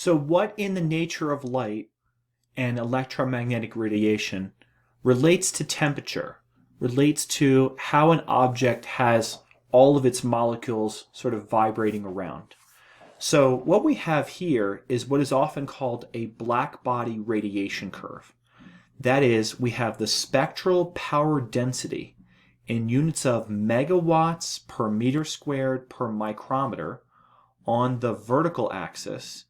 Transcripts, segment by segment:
So what in the nature of light and electromagnetic radiation relates to temperature, relates to how an object has all of its molecules sort of vibrating around? So what we have here is what is often called a blackbody radiation curve. That is, we have the spectral power density in units of megawatts per meter squared per micrometer on the vertical axis,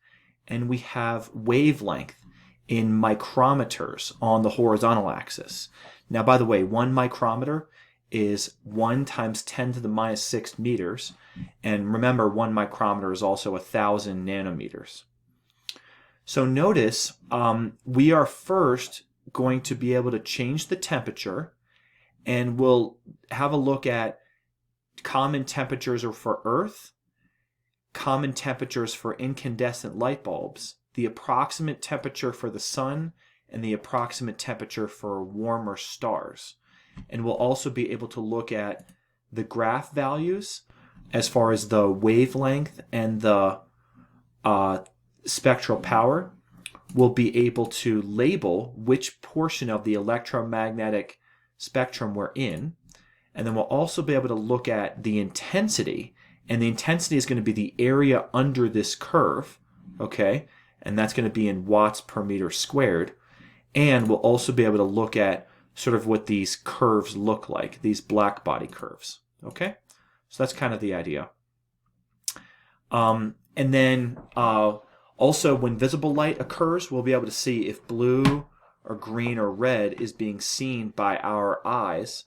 and we have wavelength in micrometers on the horizontal axis. Now, by the way, 1 micrometer is 1 times 10 to the minus 6 meters, and remember 1 micrometer is also 1,000 nanometers. So notice we are first going to be able to change the temperature, and we'll have a look at common temperatures for Earth, common temperatures for incandescent light bulbs, the approximate temperature for the sun, and the approximate temperature for warmer stars. And we'll also be able to look at the graph values as far as the wavelength and the spectral power. We'll be able to label which portion of the electromagnetic spectrum we're in. And then we'll also be able to look at the intensity. And the intensity is going to be the area under this curve, okay? And that's going to be in watts per meter squared. And we'll also be able to look at sort of what these curves look like, these blackbody curves, okay? So that's kind of the idea. And then also when visible light occurs, we'll be able to see if blue or green or red is being seen by our eyes.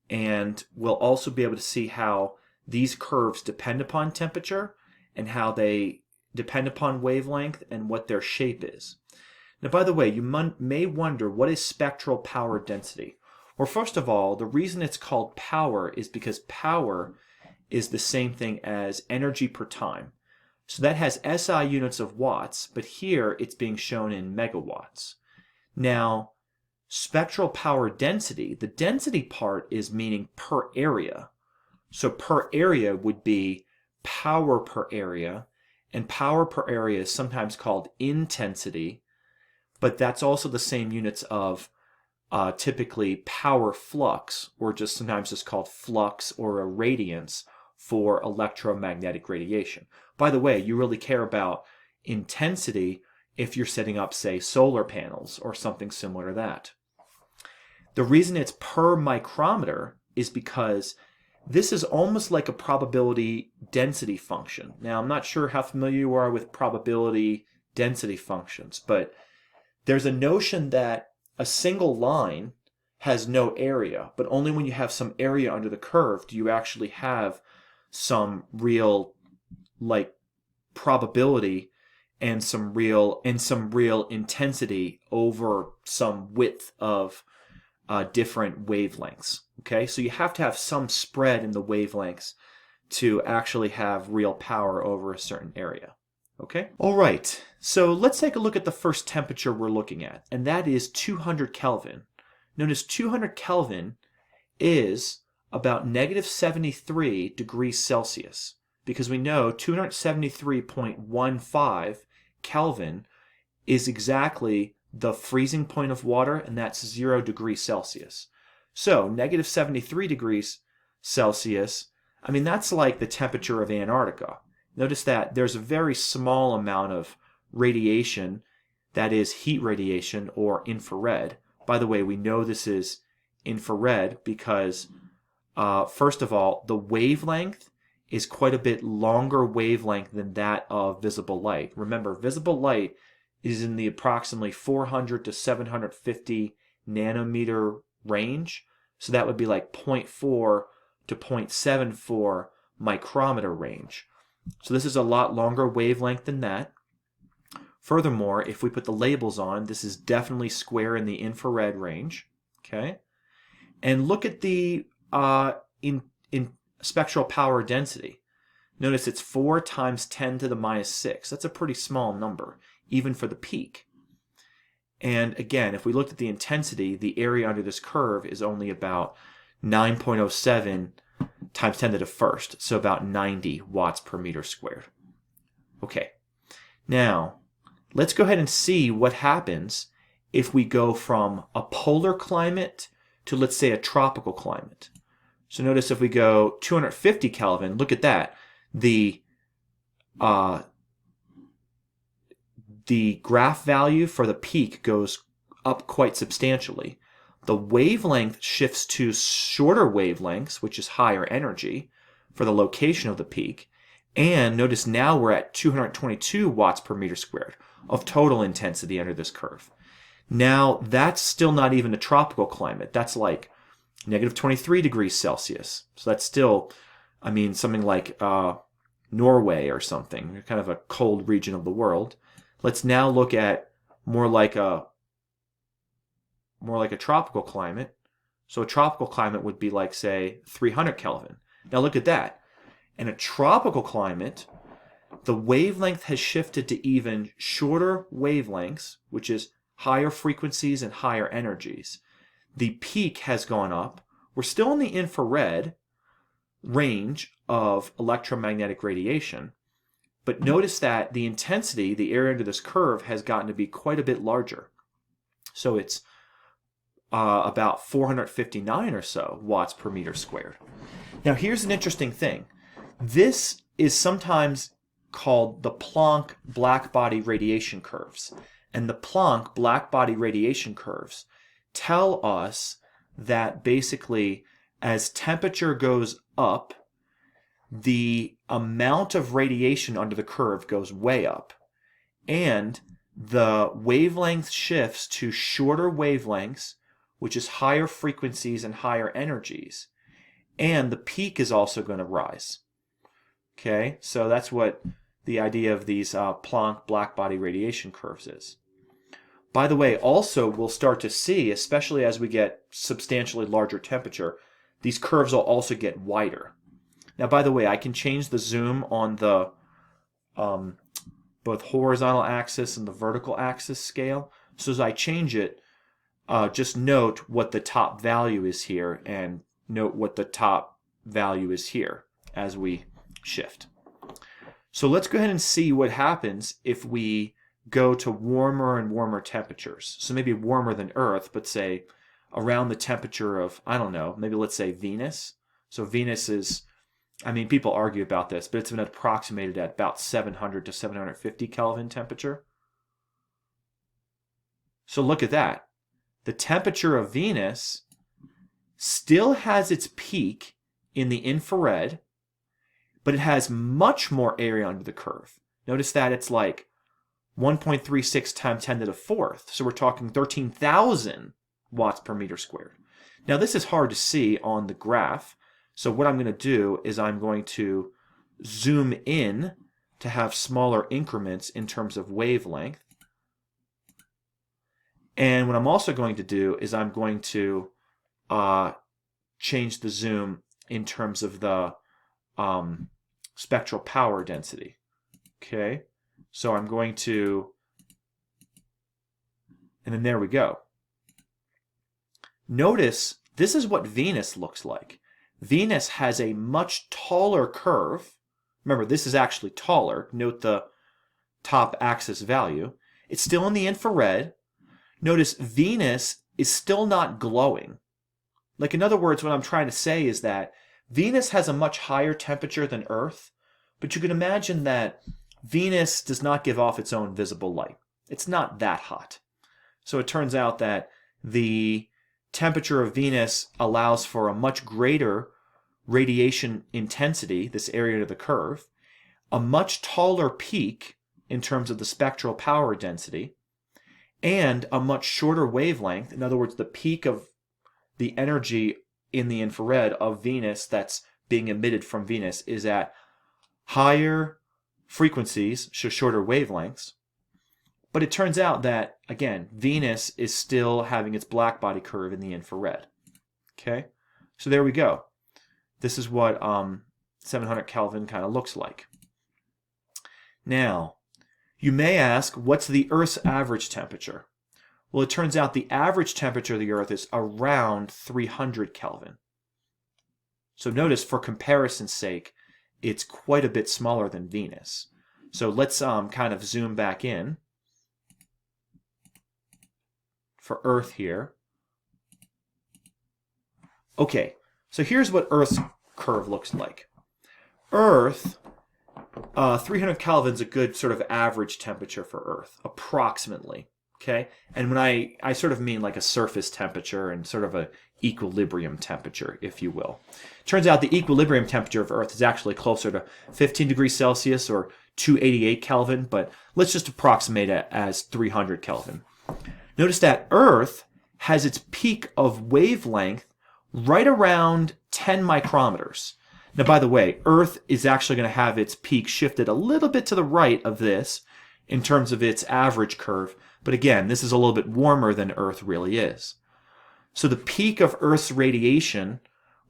And we'll also be able to see how these curves depend upon temperature and how they depend upon wavelength and what their shape is. Now, by the way, you may wonder, what is spectral power density? Well, first of all, the reason it's called power is because power is the same thing as energy per time. So that has SI units of watts, but here it's being shown in megawatts. Now, spectral power density, the density part is meaning per area. So per area would be power per area, and power per area is sometimes called intensity, but that's also the same units of typically power flux, or just sometimes it's called flux or irradiance for electromagnetic radiation. By the way, you really care about intensity if you're setting up, say, solar panels or something similar to that. The reason it's per micrometer is because this is almost like a probability density function. Now, I'm not sure how familiar you are with probability density functions, but there's a notion that a single line has no area, but only when you have some area under the curve do you actually have some real probability and some real intensity over some width of different wavelengths. Okay, so you have to have some spread in the wavelengths to actually have real power over a certain area. Okay? All right, so let's take a look at the first temperature we're looking at, and that is 200 Kelvin. Notice 200 Kelvin is about negative 73 degrees Celsius, because we know 273.15 Kelvin is exactly the freezing point of water, and that's 0 degrees Celsius. So negative 73 degrees Celsius, I mean, that's like the temperature of Antarctica. Notice that there's a very small amount of radiation, that is heat radiation or infrared. By the way, we know this is infrared because, first of all, the wavelength is quite a bit longer wavelength than that of visible light. Remember, visible light is in the approximately 400 to 750 nanometer range. So that would be like 0.4 to 0.74 micrometer range. So this is a lot longer wavelength than that. Furthermore, if we put the labels on, this is definitely square in the infrared range. Okay, and look at the in spectral power density. Notice it's 4 times 10 to the minus 6. That's a pretty small number, even for the peak. And again, if we looked at the intensity, the area under this curve is only about 9.07 times 10 to the first, so about 90 watts per meter squared. Okay, now let's go ahead and see what happens if we go from a polar climate to, let's say, a tropical climate. So notice if we go 250 Kelvin, look at that. The graph value for the peak goes up quite substantially. The wavelength shifts to shorter wavelengths, which is higher energy, for the location of the peak. And notice now we're at 222 watts per meter squared of total intensity under this curve. Now, that's still not even a tropical climate. That's like negative 23 degrees Celsius. So that's still, I mean, something like Norway or something, kind of a cold region of the world. Let's now look at more like a tropical climate. So a tropical climate would be like, say, 300 Kelvin. Now look at that. In a tropical climate, the wavelength has shifted to even shorter wavelengths, which is higher frequencies and higher energies. The peak has gone up. We're still in the infrared range of electromagnetic radiation, but notice that the intensity, the area under this curve, has gotten to be quite a bit larger. So it's about 459 or so watts per meter squared. Now here's an interesting thing. This is sometimes called the Planck blackbody radiation curves. And the Planck blackbody radiation curves tell us that basically as temperature goes up, the amount of radiation under the curve goes way up. And the wavelength shifts to shorter wavelengths, which is higher frequencies and higher energies. And the peak is also going to rise. Okay, so that's what the idea of these Planck blackbody radiation curves is. By the way, also we'll start to see, especially as we get substantially larger temperature, these curves will also get wider. Now, by the way, I can change the zoom on the both horizontal axis and the vertical axis scale. So as I change it, just note what the top value is here and note what the top value is here as we shift. So let's go ahead and see what happens if we go to warmer and warmer temperatures. So maybe warmer than Earth, but say around the temperature of, I don't know, maybe let's say Venus. So Venus is, I mean, people argue about this, but it's been approximated at about 700 to 750 Kelvin temperature. So look at that. The temperature of Venus still has its peak in the infrared, but it has much more area under the curve. Notice that it's like 1.36 times 10 to the fourth. So we're talking 13,000 watts per meter squared. Now this is hard to see on the graph. So what I'm going to do is I'm going to zoom in to have smaller increments in terms of wavelength. And what I'm also going to do is I'm going to change the zoom in terms of the spectral power density. Okay, so I'm going to, and then there we go. Notice this is what Venus looks like. Venus has a much taller curve. Remember, this is actually taller. Note the top axis value. It's still in the infrared. Notice Venus is still not glowing. Like, in other words, what I'm trying to say is that Venus has a much higher temperature than Earth, but you can imagine that Venus does not give off its own visible light. It's not that hot. So it turns out that the temperature of Venus allows for a much greater radiation intensity, this area of the curve, a much taller peak in terms of the spectral power density, and a much shorter wavelength. In other words, the peak of the energy in the infrared of Venus that's being emitted from Venus is at higher frequencies, so shorter wavelengths. But it turns out that, again, Venus is still having its blackbody curve in the infrared. Okay, so there we go. This is what 700 Kelvin kind of looks like. Now, you may ask, what's the Earth's average temperature? Well, it turns out the average temperature of the Earth is around 300 Kelvin. So notice, for comparison's sake, it's quite a bit smaller than Venus. So let's kind of zoom back in. for Earth here. Okay, so here's what Earth's curve looks like. Earth, 300 Kelvin's a good sort of average temperature for Earth, approximately. Okay, and when I sort of mean like a surface temperature and sort of a equilibrium temperature, if you will. Turns out the equilibrium temperature of Earth is actually closer to 15 degrees Celsius or 288 Kelvin, but let's just approximate it as 300 Kelvin. Notice that Earth has its peak of wavelength right around 10 micrometers. Now, by the way, Earth is actually going to have its peak shifted a little bit to the right of this in terms of its average curve, but again, this is a little bit warmer than Earth really is. So the peak of Earth's radiation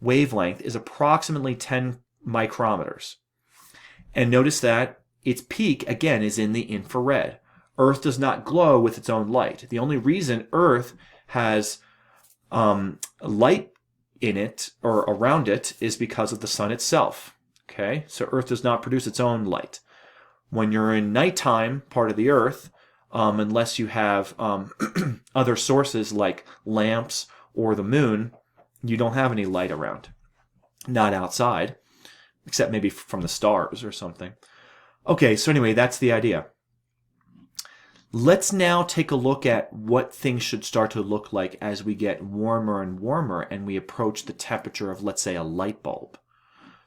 wavelength is approximately 10 micrometers. And notice that its peak, again, is in the infrared. Earth does not glow with its own light. The only reason Earth has light in it or around it is because of the sun itself. Okay, so Earth does not produce its own light. When you're in nighttime part of the Earth, unless you have other sources like lamps or the moon, you don't have any light around. Not outside, except maybe from the stars or something. Okay, so anyway, that's the idea. Let's now take a look at what things should start to look like as we get warmer and warmer and we approach the temperature of, let's say, a light bulb.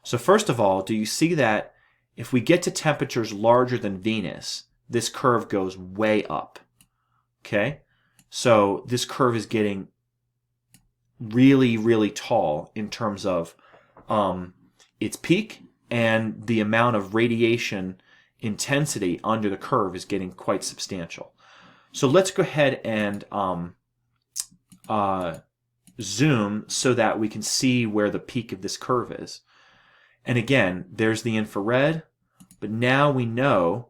So first of all, do you see that if we get to temperatures larger than Venus, this curve goes way up? Okay? So this curve is getting really, really tall in terms of its peak, and the amount of radiation intensity under the curve is getting quite substantial. So let's go ahead and zoom so that we can see where the peak of this curve is. And again, there's the infrared, but now we know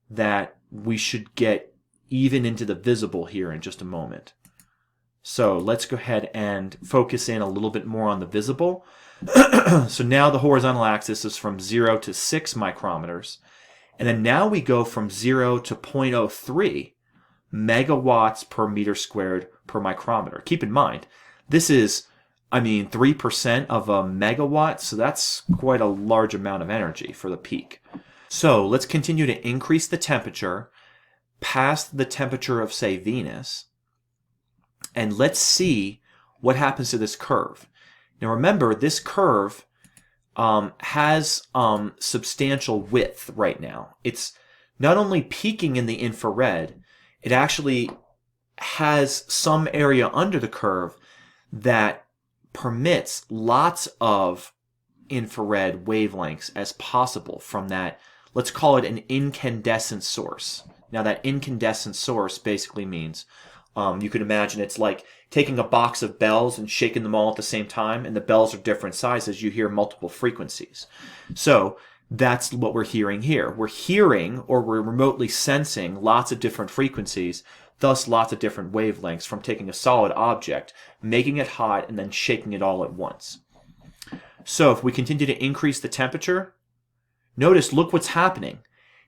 that we should get even into the visible here in just a moment. So let's go ahead and focus in a little bit more on the visible. So now the horizontal axis is from 0 to 6 micrometers. And then now we go from 0 to 0.03 megawatts per meter squared per micrometer. Keep in mind, this is, 3% of a megawatt, so that's quite a large amount of energy for the peak. So let's continue to increase the temperature past the temperature of, say, Venus, and let's see what happens to this curve. Now remember, this curve has substantial width right now. It's not only peaking in the infrared, it actually has some area under the curve that permits lots of infrared wavelengths as possible from that, let's call it an incandescent source. Now that incandescent source basically means you could imagine it's like taking a box of bells and shaking them all at the same time, and the bells are different sizes. You hear multiple frequencies. So that's what we're hearing here. We're hearing, or we're remotely sensing, lots of different frequencies, thus lots of different wavelengths from taking a solid object, making it hot, and then shaking it all at once. So if we continue to increase the temperature, notice, look what's happening.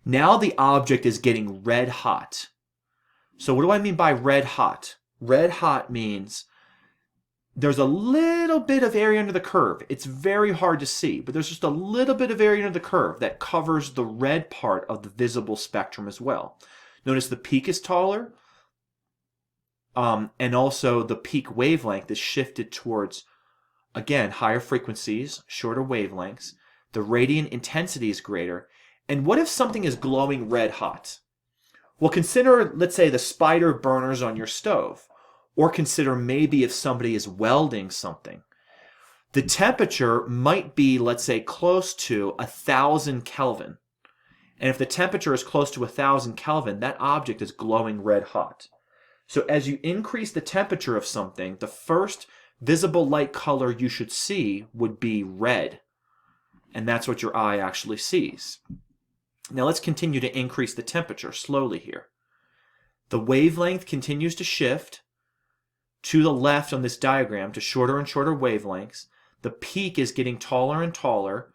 Now the object is getting red hot. So what do I mean by red hot? Red hot means there's a little bit of area under the curve. It's very hard to see, but there's just a little bit of area under the curve that covers the red part of the visible spectrum as well. Notice the peak is taller, and also the peak wavelength is shifted towards, again, higher frequencies, shorter wavelengths. The radiant intensity is greater. And what if something is glowing red hot? Well, consider, let's say, the spider burners on your stove. Or consider maybe if somebody is welding something. The temperature might be, let's say, close to 1,000 Kelvin. And if the temperature is close to 1,000 Kelvin, that object is glowing red hot. So as you increase the temperature of something, the first visible light color you should see would be red. And that's what your eye actually sees. Now let's continue to increase the temperature slowly here. The wavelength continues to shift to the left on this diagram to shorter and shorter wavelengths. The peak is getting taller and taller.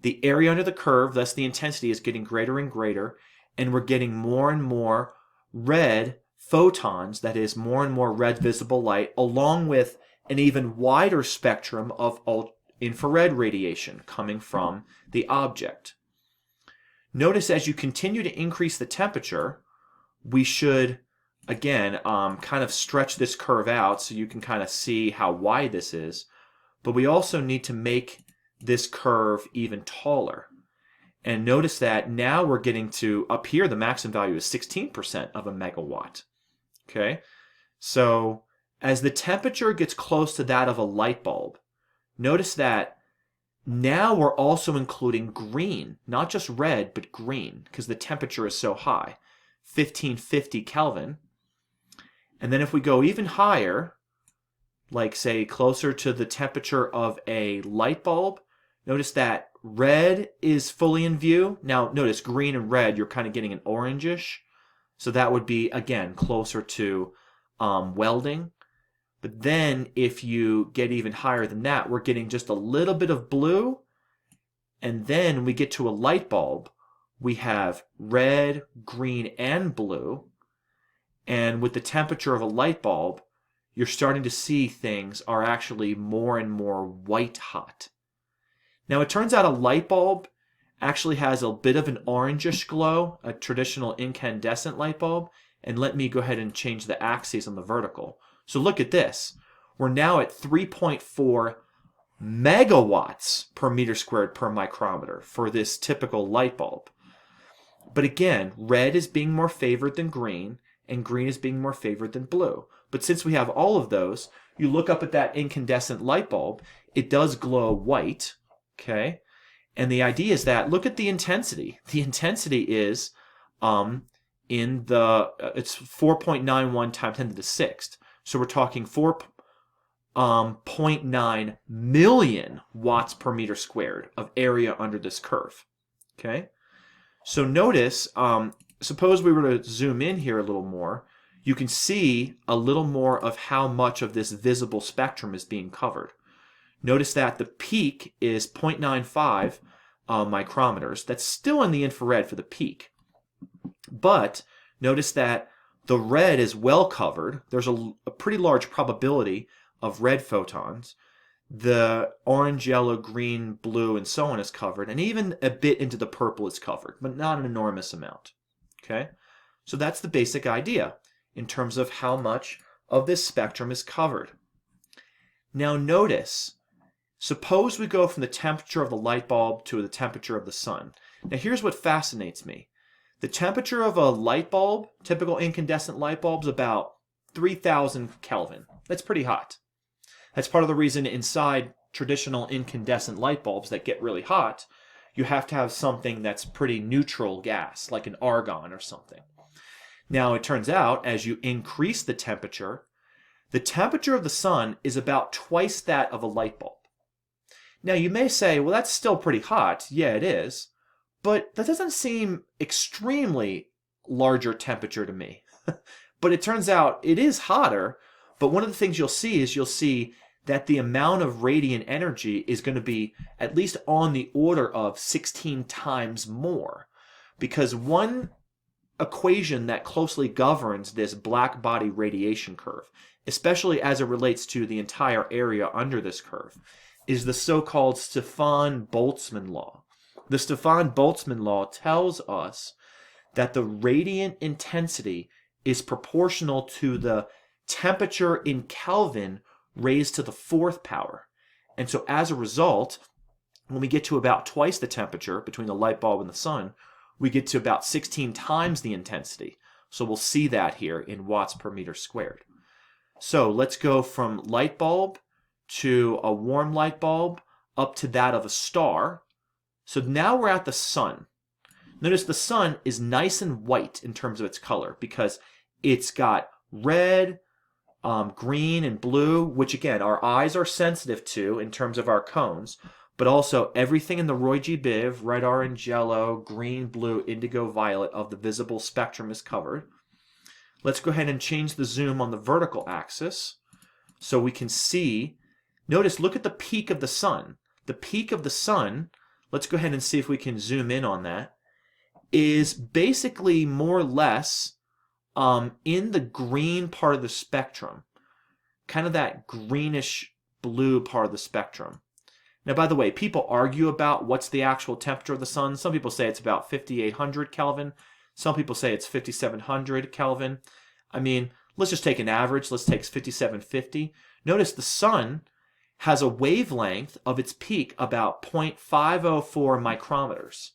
The area under the curve, thus the intensity, is getting greater and greater. And we're getting more and more red photons, that is more and more red visible light, along with an even wider spectrum of infrared radiation coming from the object. Notice as you continue to increase the temperature, we should, again, kind of stretch this curve out so you can kind of see how wide this is. But we also need to make this curve even taller. And notice that now we're getting to, up here, the maximum value is 16% of a megawatt. Okay? So as the temperature gets close to that of a light bulb, notice that now we're also including green, not just red, but green, because the temperature is so high, 1550 Kelvin. And then if we go even higher, like say closer to the temperature of a light bulb, notice that red is fully in view. Now notice green and red, you're kind of getting an orangish. So that would be, again, closer to welding. But then if you get even higher than that, we're getting just a little bit of blue. And then when we get to a light bulb, we have red, green, and blue. And with the temperature of a light bulb, you're starting to see things are actually more and more white hot. Now it turns out a light bulb actually has a bit of an orangish glow, a traditional incandescent light bulb. And let me go ahead and change the axes on the vertical. So look at this. We're now at 3.4 megawatts per meter squared per micrometer for this typical light bulb. But again, red is being more favored than green, and green is being more favored than blue. But since we have all of those, you look up at that incandescent light bulb, it does glow white, okay? And the idea is that, look at the intensity. The intensity is it's 4.91 times 10 to the 6th. So we're talking 4.9 million watts per meter squared of area under this curve. Okay? So notice, suppose we were to zoom in here a little more, you can see a little more of how much of this visible spectrum is being covered. Notice that the peak is 0.95 micrometers. That's still in the infrared for the peak. But notice that the red is well covered. There's a pretty large probability of red photons. The orange, yellow, green, blue, and so on is covered. And even a bit into the purple is covered, but not an enormous amount. Okay? So that's the basic idea in terms of how much of this spectrum is covered. Now notice, suppose we go from the temperature of the light bulb to the temperature of the sun. Now here's what fascinates me. The temperature of a light bulb, typical incandescent light bulb, is about 3,000 Kelvin. That's pretty hot. That's part of the reason inside traditional incandescent light bulbs that get really hot, you have to have something that's pretty neutral gas, like an argon or something. Now it turns out, as you increase the temperature of the sun is about twice that of a light bulb. Now you may say, well, that's still pretty hot. Yeah, it is. But that doesn't seem extremely larger temperature to me. But it turns out it is hotter. But one of the things you'll see that the amount of radiant energy is going to be at least on the order of 16 times more. Because one equation that closely governs this Blackbody radiation curve, especially as it relates to the entire area under this curve, is the so-called Stefan Boltzmann Law. The Stefan Boltzmann Law tells us that the radiant intensity is proportional to the temperature in Kelvin raised to the 4th power. And so as a result, when we get to about twice the temperature between the light bulb and the sun, we get to about 16 times the intensity. So we'll see that here in watts per meter squared. So let's go from light bulb to a warm light bulb up to that of a star. So now we're at the sun. Notice the sun is nice and white in terms of its color because it's got red, green, and blue, which again our eyes are sensitive to in terms of our cones, but also everything in the Roy G. Biv, red, orange, yellow, green, blue, indigo, violet of the visible spectrum is covered. Let's go ahead and change the zoom on the vertical axis so we can see. Notice, look at the peak of the sun. The peak of the sun, let's go ahead and see if we can zoom in on that, is basically more or less in the green part of the spectrum, kind of that greenish blue part of the spectrum. Now, by the way, people argue about what's the actual temperature of the sun. Some people say it's about 5,800 Kelvin. Some people say it's 5,700 Kelvin. I mean, let's just take an average. Let's take 5,750. Notice the sun has a wavelength of its peak about 0.504 micrometers.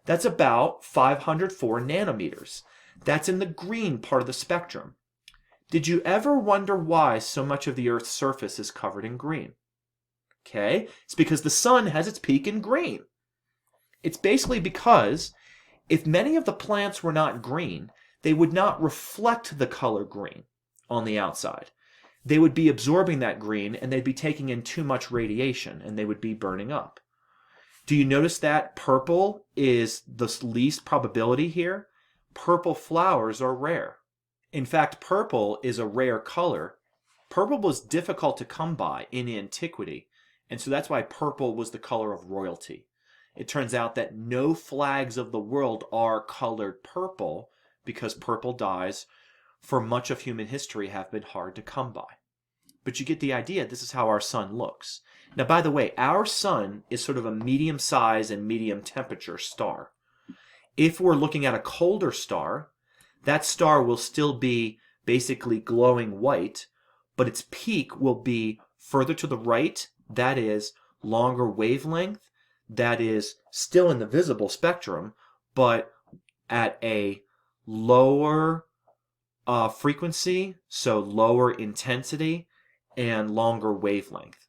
That's about 504 nanometers. That's in the green part of the spectrum. Did you ever wonder why so much of the Earth's surface is covered in green? Okay, it's because the sun has its peak in green. It's basically because if many of the plants were not green, they would not reflect the color green on the outside. They would be absorbing that green and they'd be taking in too much radiation and they would be burning up. Do you notice that purple is the least probability here? Purple flowers are rare. In fact, purple is a rare color. Purple was difficult to come by in antiquity, and so that's why purple was the color of royalty. It turns out that no flags of the world are colored purple because purple dyes for much of human history have been hard to come by. But you get the idea. This is how our sun looks. Now, by the way, our sun is sort of a medium size and medium temperature star. If we're looking at a colder star, that star will still be basically glowing white, but its peak will be further to the right, that is longer wavelength, that is still in the visible spectrum, but at a lower frequency, so lower intensity and longer wavelength.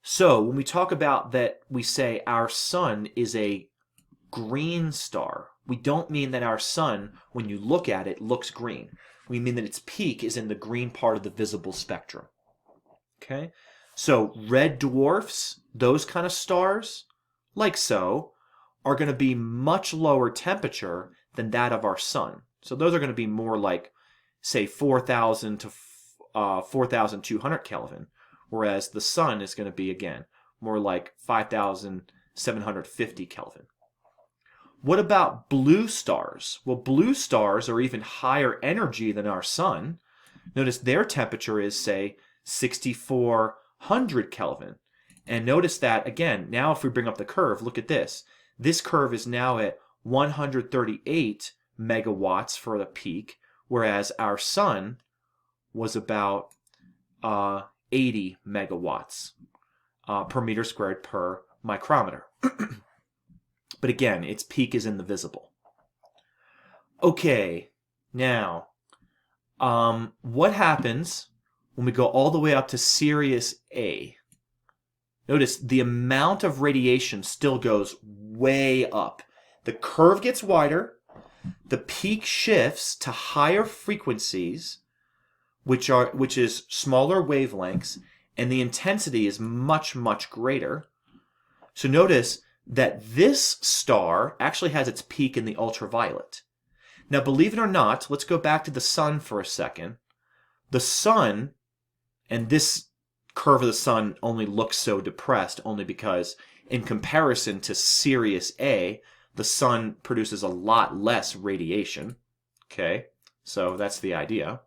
So when we talk about that, we say our sun is a green star. We don't mean that our sun, when you look at it, looks green. We mean that its peak is in the green part of the visible spectrum. Okay? So red dwarfs, those kind of stars, like so, are going to be much lower temperature than that of our sun. So those are going to be more like, say, 4,000 to 4,200 Kelvin, whereas the sun is going to be, again, more like 5,750 Kelvin. What about blue stars? Well, blue stars are even higher energy than our sun. Notice their temperature is, say, 6,400 Kelvin. And notice that, again, now if we bring up the curve, look at this. This curve is now at 138 megawatts for the peak, whereas our sun was about 80 megawatts per meter squared per micrometer. But again, its peak is in the visible. Okay, now, what happens when we go all the way up to Sirius A? Notice the amount of radiation still goes way up. The curve gets wider, the peak shifts to higher frequencies, which is smaller wavelengths, and the intensity is much, much greater. So notice that this star actually has its peak in the ultraviolet. Now, believe it or not, let's go back to the sun for a second. The sun, and this curve of the sun only looks so depressed only because in comparison to Sirius A, the sun produces a lot less radiation. Okay, so that's the idea.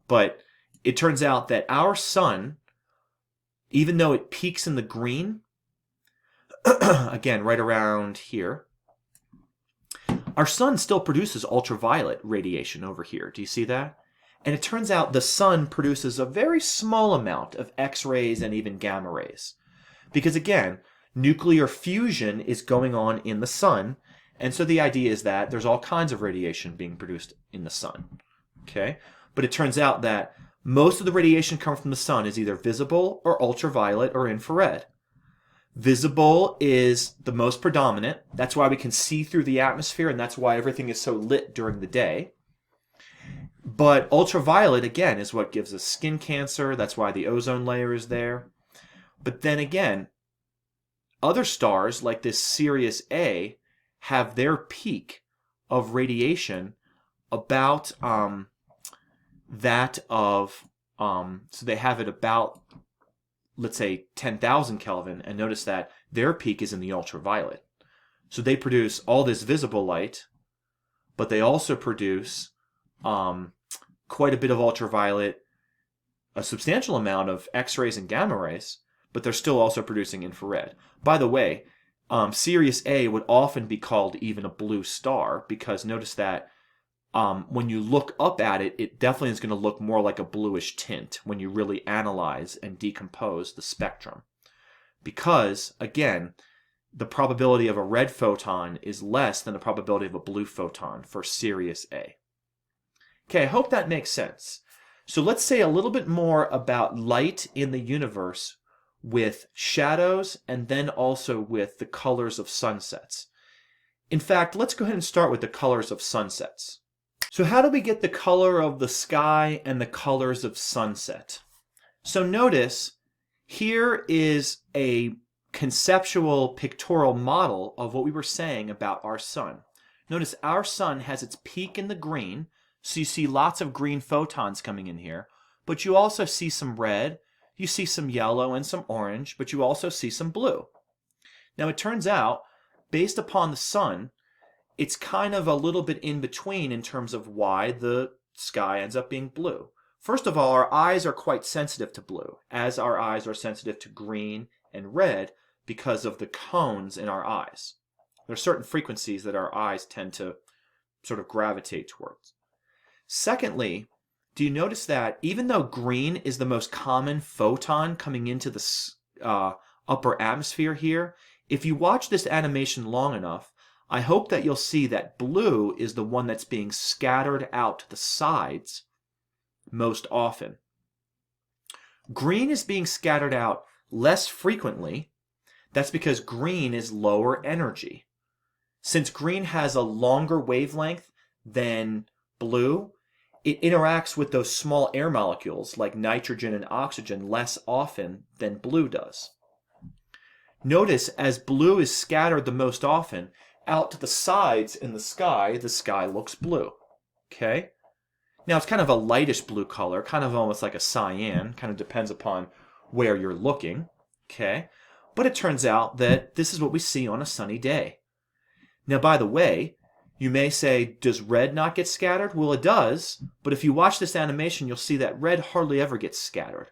But it turns out that our sun, even though it peaks in the green, again, right around here, our sun still produces ultraviolet radiation over here. Do you see that? And it turns out the sun produces a very small amount of X-rays and even gamma rays. Because again, nuclear fusion is going on in the sun, and so the idea is that there's all kinds of radiation being produced in the sun. Okay? But it turns out that most of the radiation coming from the sun is either visible or ultraviolet or infrared. Visible is the most predominant. That's why we can see through the atmosphere, and that's why everything is so lit during the day. But ultraviolet, again, is what gives us skin cancer. That's why the ozone layer is there. But then again, other stars, like this Sirius A, have their peak of radiation about that of, so they have it about, let's say, 10,000 Kelvin, and notice that their peak is in the ultraviolet. So they produce all this visible light, but they also produce quite a bit of ultraviolet, a substantial amount of X-rays and gamma rays, but they're still also producing infrared. By the way, Sirius A would often be called even a blue star, because notice that when you look up at it, it definitely is going to look more like a bluish tint when you really analyze and decompose the spectrum. Because, again, the probability of a red photon is less than the probability of a blue photon for Sirius A. Okay, I hope that makes sense. So let's say a little bit more about light in the universe with shadows and then also with the colors of sunsets. In fact, let's go ahead and start with the colors of sunsets. So how do we get the color of the sky and the colors of sunset? So notice here is a conceptual pictorial model of what we were saying about our sun. Notice our sun has its peak in the green, so you see lots of green photons coming in here, but you also see some red, you see some yellow and some orange, but you also see some blue. Now it turns out, based upon the sun, it's kind of a little bit in between in terms of why the sky ends up being blue. First of all, our eyes are quite sensitive to blue, as our eyes are sensitive to green and red because of the cones in our eyes. There are certain frequencies that our eyes tend to sort of gravitate towards. Secondly, do you notice that even though green is the most common photon coming into the upper atmosphere here, if you watch this animation long enough, I hope that you'll see that blue is the one that's being scattered out to the sides most often. Green is being scattered out less frequently. That's because green is lower energy. Since green has a longer wavelength than blue, it interacts with those small air molecules like nitrogen and oxygen less often than blue does. Notice as blue is scattered the most often, out to the sides in the sky looks blue. Okay? Now it's kind of a lightish blue color, kind of almost like a cyan, kind of depends upon where you're looking. Okay? But it turns out that this is what we see on a sunny day. Now, by the way, you may say, does red not get scattered? Well, it does, but if you watch this animation, you'll see that red hardly ever gets scattered.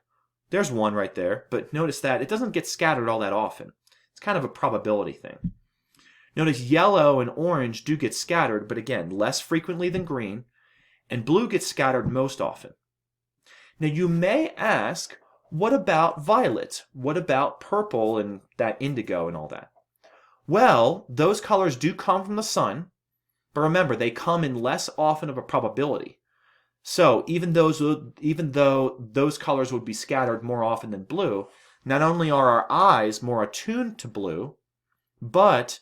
There's one right there, but notice that it doesn't get scattered all that often. It's kind of a probability thing. Notice yellow and orange do get scattered, but again, less frequently than green, and blue gets scattered most often. Now, you may ask, what about violet? What about purple and that indigo and all that? Well, those colors do come from the sun, but remember, they come in less often of a probability. So even though those colors would be scattered more often than blue, not only are our eyes more attuned to blue, but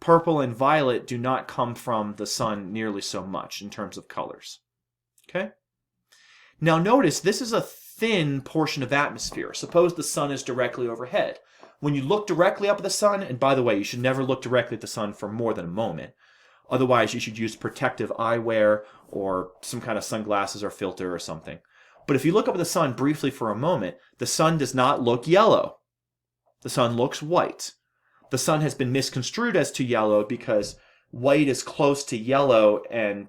purple and violet do not come from the sun nearly so much in terms of colors. Okay? Now notice, this is a thin portion of atmosphere. Suppose the sun is directly overhead. When you look directly up at the sun, and by the way, you should never look directly at the sun for more than a moment. Otherwise, you should use protective eyewear or some kind of sunglasses or filter or something. But if you look up at the sun briefly for a moment, the sun does not look yellow. The sun looks white. The sun has been misconstrued as to yellow because white is close to yellow and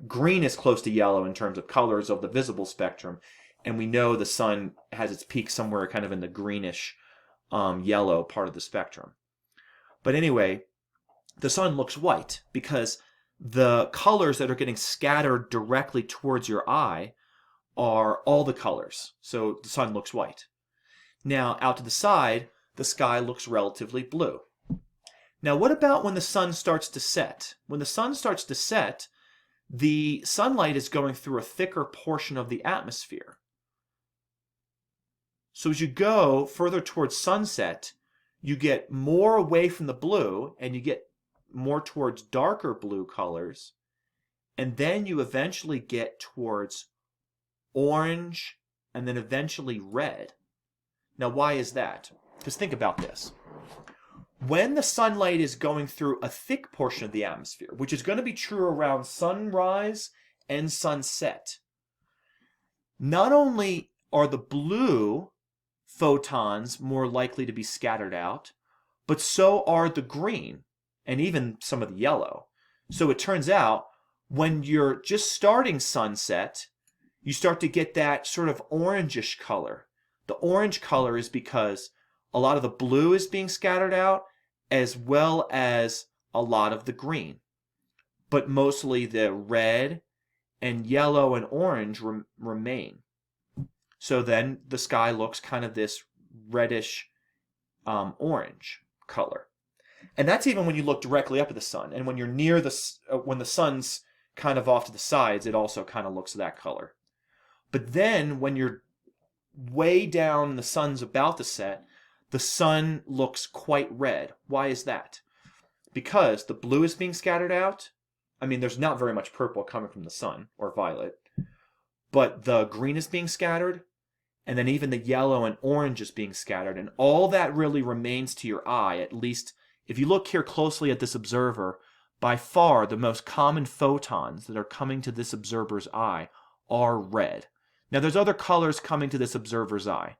green is close to yellow in terms of colors of the visible spectrum, and we know the sun has its peak somewhere kind of in the greenish yellow part of the spectrum. But anyway, the sun looks white because the colors that are getting scattered directly towards your eye are all the colors. So the sun looks white. Now, out to the side, the sky looks relatively blue. Now, what about when the sun starts to set? When the sun starts to set, the sunlight is going through a thicker portion of the atmosphere. So as you go further towards sunset, you get more away from the blue and you get more towards darker blue colors, and then you eventually get towards orange and then eventually red. Now, why is that? Because think about this. When the sunlight is going through a thick portion of the atmosphere, which is going to be true around sunrise and sunset, not only are the blue photons more likely to be scattered out, but so are the green and even some of the yellow. So it turns out when you're just starting sunset, you start to get that sort of orangish color. The orange color is because a lot of the blue is being scattered out, as well as a lot of the green. But mostly the red and yellow and orange remain. So then the sky looks kind of this reddish orange color. And that's even when you look directly up at the sun. And when you're near when the sun's kind of off to the sides, it also kind of looks that color. But then when you're way down and the sun's about to set, the sun looks quite red. Why is that? Because the blue is being scattered out. I mean, there's not very much purple coming from the sun, or violet. But the green is being scattered, and then even the yellow and orange is being scattered. And all that really remains to your eye, at least if you look here closely at this observer, by far the most common photons that are coming to this observer's eye are red. Now there's other colors coming to this observer's eye.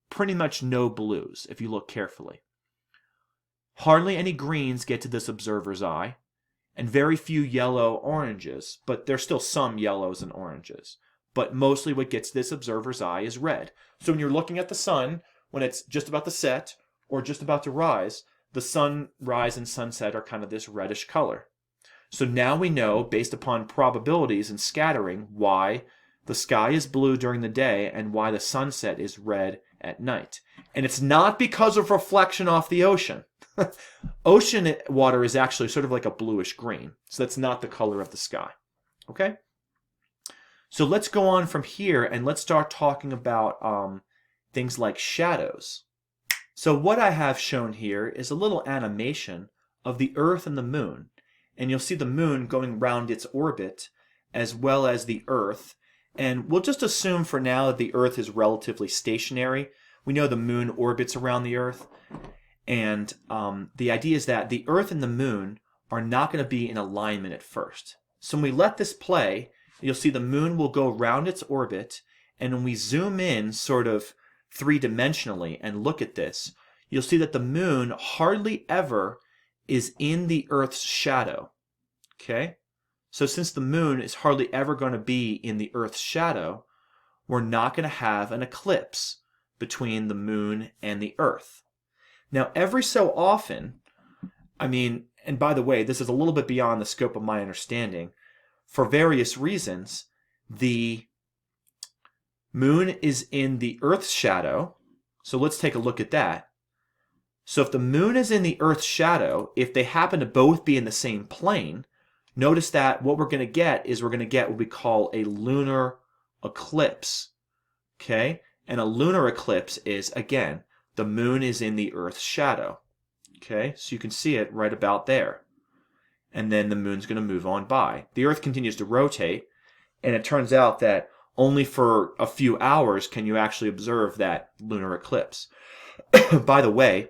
Pretty much no blues, if you look carefully. Hardly any greens get to this observer's eye, and very few yellow oranges, but there's still some yellows and oranges. But mostly what gets this observer's eye is red. So when you're looking at the sun, when it's just about to set or just about to rise, the sunrise and sunset are kind of this reddish color. So now we know, based upon probabilities and scattering, why the sky is blue during the day and why the sunset is red at night. And it's not because of reflection off the ocean. Ocean water is actually sort of like a bluish green. So that's not the color of the sky. Okay? So let's go on from here and let's start talking about things like shadows. So what I have shown here is a little animation of the Earth and the Moon. And you'll see the Moon going around its orbit as well as the Earth. And we'll just assume for now that the Earth is relatively stationary. We know the Moon orbits around the Earth. And the idea is that the Earth and the Moon are not going to be in alignment at first. So when we let this play, you'll see the Moon will go around its orbit. And when we zoom in sort of three-dimensionally and look at this, you'll see that the Moon hardly ever is in the Earth's shadow. Okay? So since the Moon is hardly ever going to be in the Earth's shadow, we're not going to have an eclipse between the Moon and the Earth. Now, every so often, I mean, and by the way, this is a little bit beyond the scope of my understanding. For various reasons, the Moon is in the Earth's shadow. So let's take a look at that. So if the Moon is in the Earth's shadow, if they happen to both be in the same plane, notice that what we're going to get is we're going to get what we call a lunar eclipse. Okay? And a lunar eclipse is, again, the Moon is in the Earth's shadow. Okay? So you can see it right about there. And then the Moon's going to move on by. The Earth continues to rotate, and it turns out that only for a few hours can you actually observe that lunar eclipse. By the way,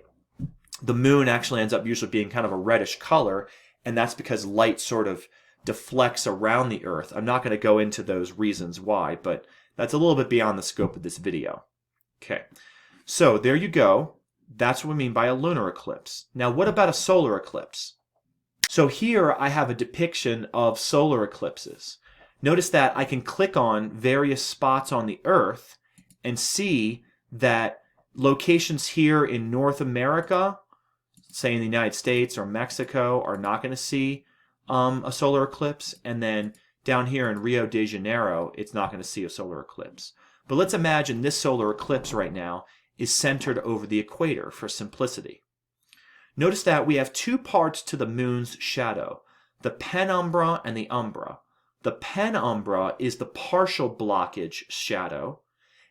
the Moon actually ends up usually being kind of a reddish color, and that's because light sort of deflects around the Earth. I'm not going to go into those reasons why, but that's a little bit beyond the scope of this video. Okay, so there you go. That's what we mean by a lunar eclipse. Now, what about a solar eclipse? So here I have a depiction of solar eclipses. Notice that I can click on various spots on the Earth and see that locations here in North America, say in the United States or Mexico, are not going to see a solar eclipse. And then down here in Rio de Janeiro, it's not going to see a solar eclipse. But let's imagine this solar eclipse right now is centered over the equator for simplicity. Notice that we have two parts to the Moon's shadow, the penumbra and the umbra. The penumbra is the partial blockage shadow,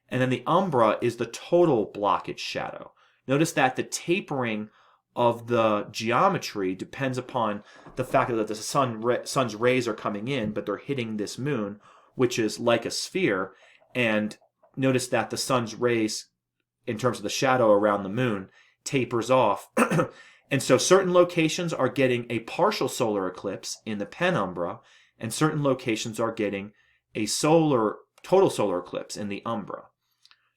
and then the umbra is the total blockage shadow. Notice that the tapering of the geometry depends upon the fact that the sun's rays are coming in, but they're hitting this Moon, which is like a sphere. And notice that the sun's rays, in terms of the shadow around the Moon, tapers off. And so certain locations are getting a partial solar eclipse in the penumbra, and certain locations are getting a total solar eclipse in the umbra.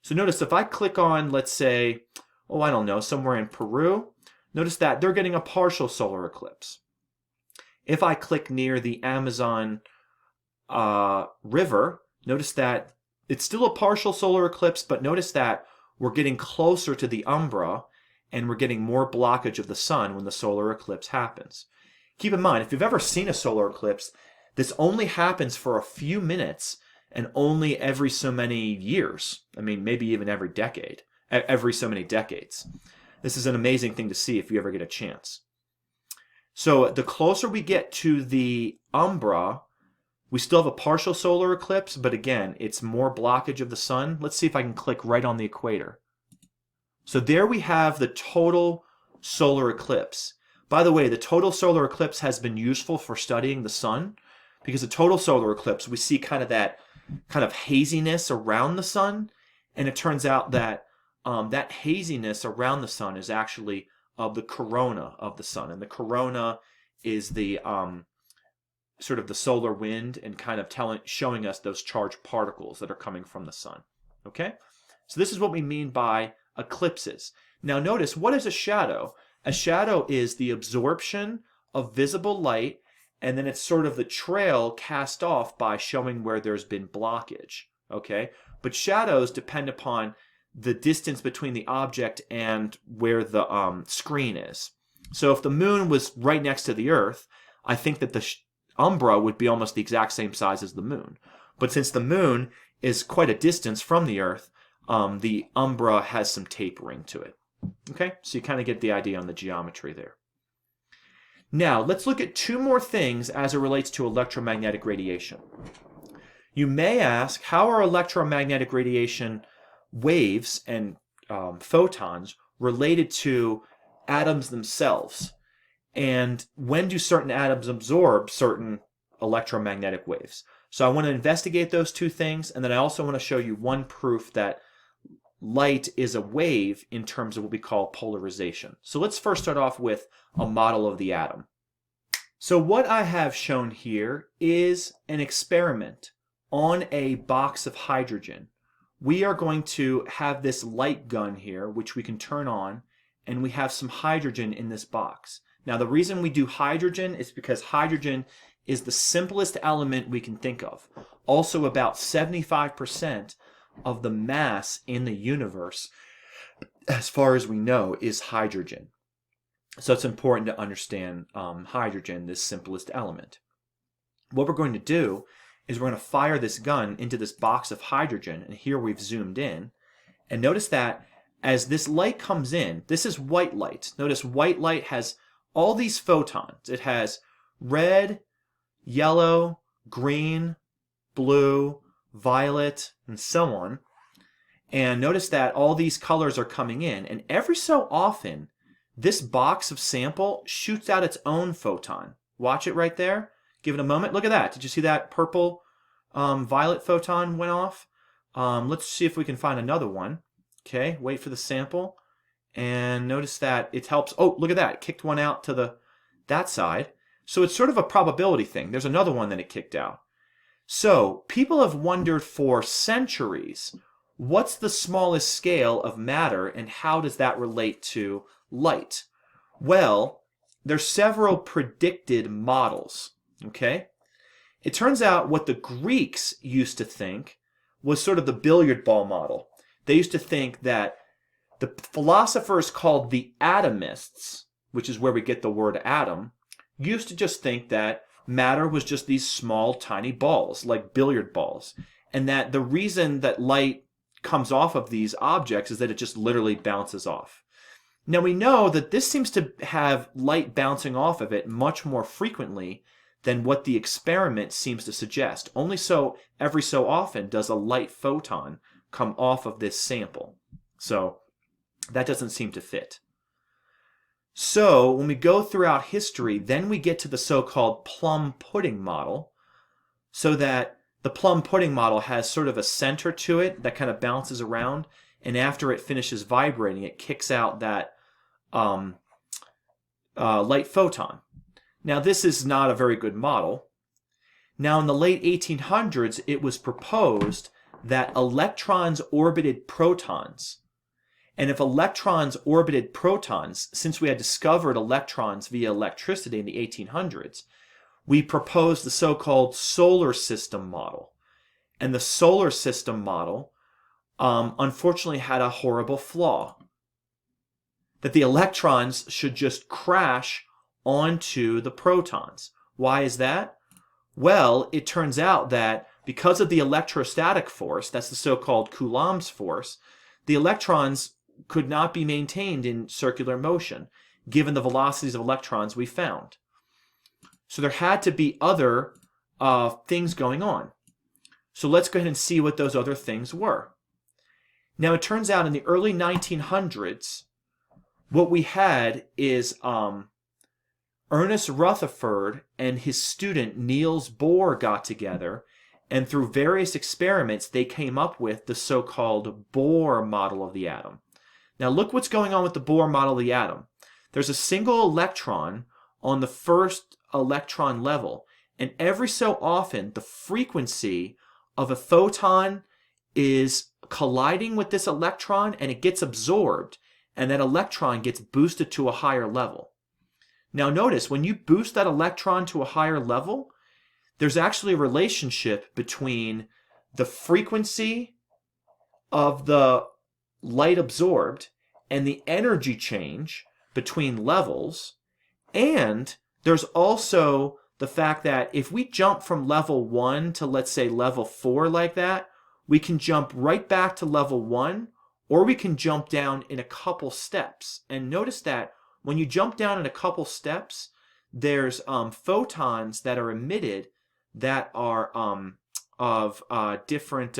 So notice if I click on, let's say, somewhere in Peru, notice that they're getting a partial solar eclipse. If I click near the Amazon river, notice that it's still a partial solar eclipse, but notice that we're getting closer to the umbra and we're getting more blockage of the sun when the solar eclipse happens. Keep in mind, if you've ever seen a solar eclipse, this only happens for a few minutes and only every so many years. I mean, maybe even every decade, every so many decades. This is an amazing thing to see if you ever get a chance. So the closer we get to the umbra, we still have a partial solar eclipse, but again, it's more blockage of the sun. Let's see if I can click right on the equator. So there we have the total solar eclipse. By the way, the total solar eclipse has been useful for studying the sun, because the total solar eclipse, we see kind of that kind of haziness around the sun, and it turns out that that haziness around the sun is actually of the corona of the sun, and the corona is the sort of the solar wind and kind of showing us those charged particles that are coming from the sun. Okay, so this is what we mean by eclipses. Now notice, what is a shadow? A shadow is the absorption of visible light, and then it's sort of the trail cast off by showing where there's been blockage. Okay, but shadows depend upon the distance between the object and where the screen is. So if the moon was right next to the Earth, I think that the umbra would be almost the exact same size as the moon. But since the moon is quite a distance from the Earth, the umbra has some tapering to it. Okay, so you kind of get the idea on the geometry there. Now, let's look at two more things as it relates to electromagnetic radiation. You may ask, how are electromagnetic radiation waves and photons related to atoms themselves? And when do certain atoms absorb certain electromagnetic waves? So I want to investigate those two things, and then I also want to show you one proof that light is a wave in terms of what we call polarization. So let's first start off with a model of the atom. So what I have shown here is an experiment on a box of hydrogen. We are going to have this light gun here, which we can turn on, and we have some hydrogen in this box. Now, the reason we do hydrogen is because hydrogen is the simplest element we can think of. Also, about 75% of the mass in the universe, as far as we know, is hydrogen. So it's important to understand hydrogen, this simplest element. What we're going to do is we're going to fire this gun into this box of hydrogen, and here we've zoomed in. And notice that as this light comes in, this is white light. Notice white light has all these photons. It has red, yellow, green, blue, violet, and so on. And notice that all these colors are coming in, and every so often this box of sample shoots out its own photon. Watch it right there. Give it a moment. Look at that. Did you see that purple violet photon went off? Let's see if we can find another one. Okay, wait for the sample. And notice that it helps. Oh, look at that. It kicked one out to that side. So it's sort of a probability thing. There's another one that it kicked out. So people have wondered for centuries, what's the smallest scale of matter and how does that relate to light? Well, there's several predicted models. Okay? It turns out what the Greeks used to think was sort of the billiard ball model. They used to think that the philosophers called the atomists, which is where we get the word atom, used to just think that matter was just these small, tiny balls, like billiard balls, and that the reason that light comes off of these objects is that it just literally bounces off. Now we know that this seems to have light bouncing off of it much more frequently than what the experiment seems to suggest. Only so every so often does a light photon come off of this sample. So that doesn't seem to fit. So when we go throughout history, then we get to the so-called plum pudding model, so that the plum pudding model has sort of a center to it that kind of bounces around, and after it finishes vibrating, it kicks out that light photon. Now this is not a very good model. Now in the late 1800s, it was proposed that electrons orbited protons. And if electrons orbited protons, since we had discovered electrons via electricity in the 1800s, we proposed the so-called solar system model. And the solar system model unfortunately had a horrible flaw, that the electrons should just crash onto the protons. Why is that? Well, it turns out that because of the electrostatic force, that's the so-called Coulomb's force, the electrons could not be maintained in circular motion, given the velocities of electrons we found. So there had to be other things going on. So let's go ahead and see what those other things were. Now it turns out in the early 1900s, what we had is Ernest Rutherford and his student Niels Bohr got together, and through various experiments they came up with the so-called Bohr model of the atom. Now look what's going on with the Bohr model of the atom. There's a single electron on the first electron level, and every so often the frequency of a photon is colliding with this electron and it gets absorbed, and that electron gets boosted to a higher level. Now notice, when you boost that electron to a higher level, there's actually a relationship between the frequency of the light absorbed and the energy change between levels, and there's also the fact that if we jump from level 1 to, let's say, level 4 like that, we can jump right back to level 1, or we can jump down in a couple steps. And notice that when you jump down in a couple steps, there's photons that are emitted that are of different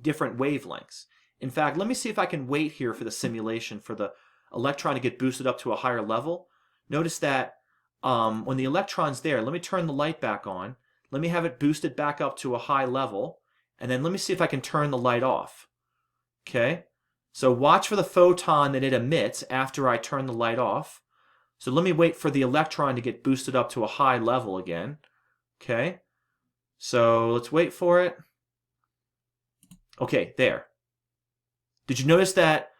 wavelengths. In fact, let me see if I can wait here for the simulation for the electron to get boosted up to a higher level. Notice that when the electron's there, let me turn the light back on. Let me have it boosted back up to a high level. And then let me see if I can turn the light off. Okay? So watch for the photon that it emits after I turn the light off. So let me wait for the electron to get boosted up to a high level again. Okay? So let's wait for it. Okay, there. Did you notice that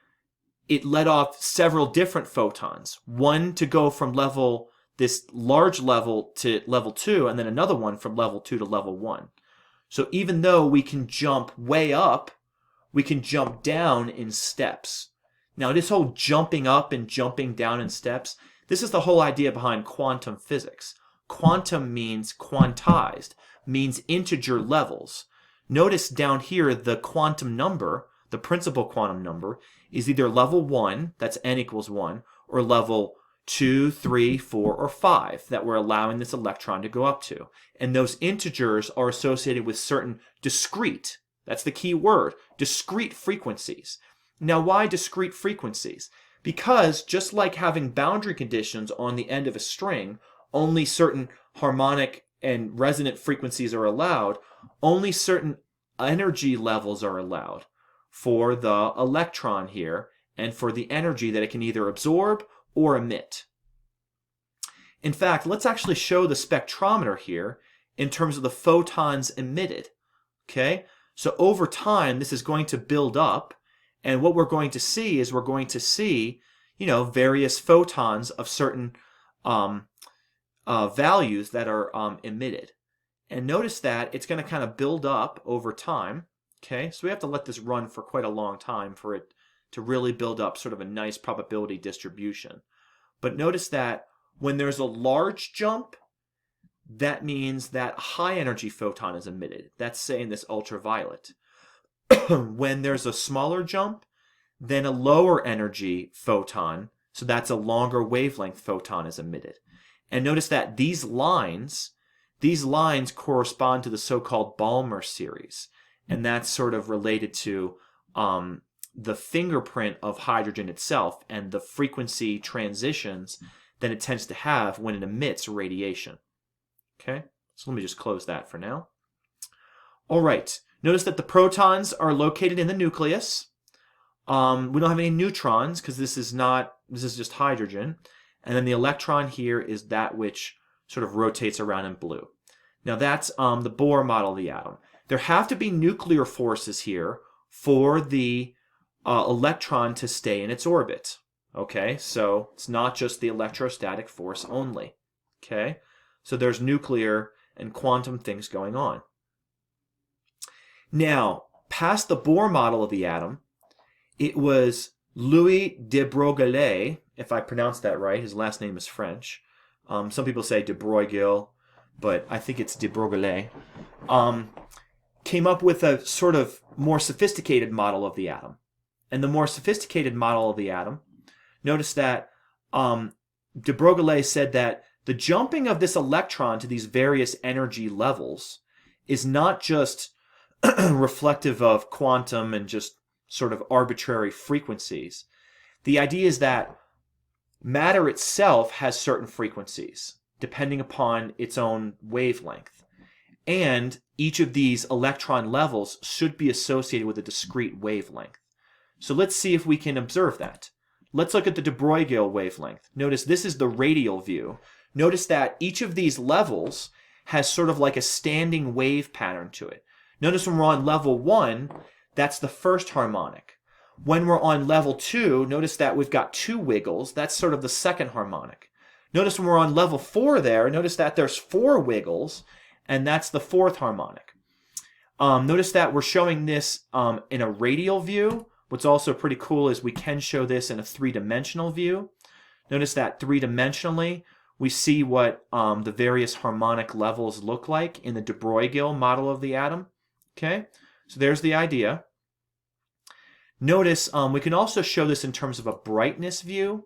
it let off several different photons? One to go from this large level to level 2, and then another one from level 2 to level 1. So even though we can jump way up, we can jump down in steps. Now this whole jumping up and jumping down in steps, this is the whole idea behind quantum physics. Quantum means quantized, means integer levels. Notice down here the quantum number, the principal quantum number, is either level 1, that's n equals 1, or level 2, 3, 4, or 5 that we're allowing this electron to go up to. And those integers are associated with certain discrete, that's the key word, discrete frequencies. Now why discrete frequencies? Because just like having boundary conditions on the end of a string, only certain harmonic and resonant frequencies are allowed, only certain energy levels are allowed for the electron here and for the energy that it can either absorb or emit. In fact, let's actually show the spectrometer here in terms of the photons emitted. Okay? So over time, this is going to build up, and what we're going to see is various photons of certain values that are emitted. And notice that it's going to kind of build up over time. Okay? So we have to let this run for quite a long time for it to really build up sort of a nice probability distribution. But notice that when there's a large jump, that means that a high energy photon is emitted. That's saying this ultraviolet. When there's a smaller jump, then a lower energy photon, so that's a longer wavelength photon, is emitted. And notice that these lines correspond to the so-called Balmer series. And that's sort of related to the fingerprint of hydrogen itself and the frequency transitions that it tends to have when it emits radiation. Okay, so let me just close that for now. All right, notice that the protons are located in the nucleus. We don't have any neutrons because this is just hydrogen. And then the electron here is that which sort of rotates around in blue. Now that's the Bohr model of the atom. There have to be nuclear forces here for the electron to stay in its orbit. Okay, so it's not just the electrostatic force only. Okay, So there's nuclear and quantum things going on. Now, past the Bohr model of the atom, it was Louis de Broglie, if I pronounced that right. His last name is French. Some people say de Broglie, but I think it's de Broglie. Came up with a sort of more sophisticated model of the atom. And the more sophisticated model of the atom, notice that de Broglie said that the jumping of this electron to these various energy levels is not just reflective of quantum and just sort of arbitrary frequencies. The idea is that matter itself has certain frequencies depending upon its own wavelength. And each of these electron levels should be associated with a discrete wavelength. So let's see if we can observe that. Let's look at the de Broglie wavelength. Notice this is the radial view. Notice that each of these levels has sort of like a standing wave pattern to it. Notice when we're on level 1, that's the first harmonic. When we're on level 2, notice that we've got 2 wiggles. That's sort of the second harmonic. Notice when we're on level 4 there, notice that there's 4 wiggles, and that's the fourth harmonic. Notice that we're showing this in a radial view. What's also pretty cool is we can show this in a 3-dimensional view. Notice that 3-dimensionally, we see what the various harmonic levels look like in the de Broglie model of the atom. Okay, so there's the idea. Notice we can also show this in terms of a brightness view.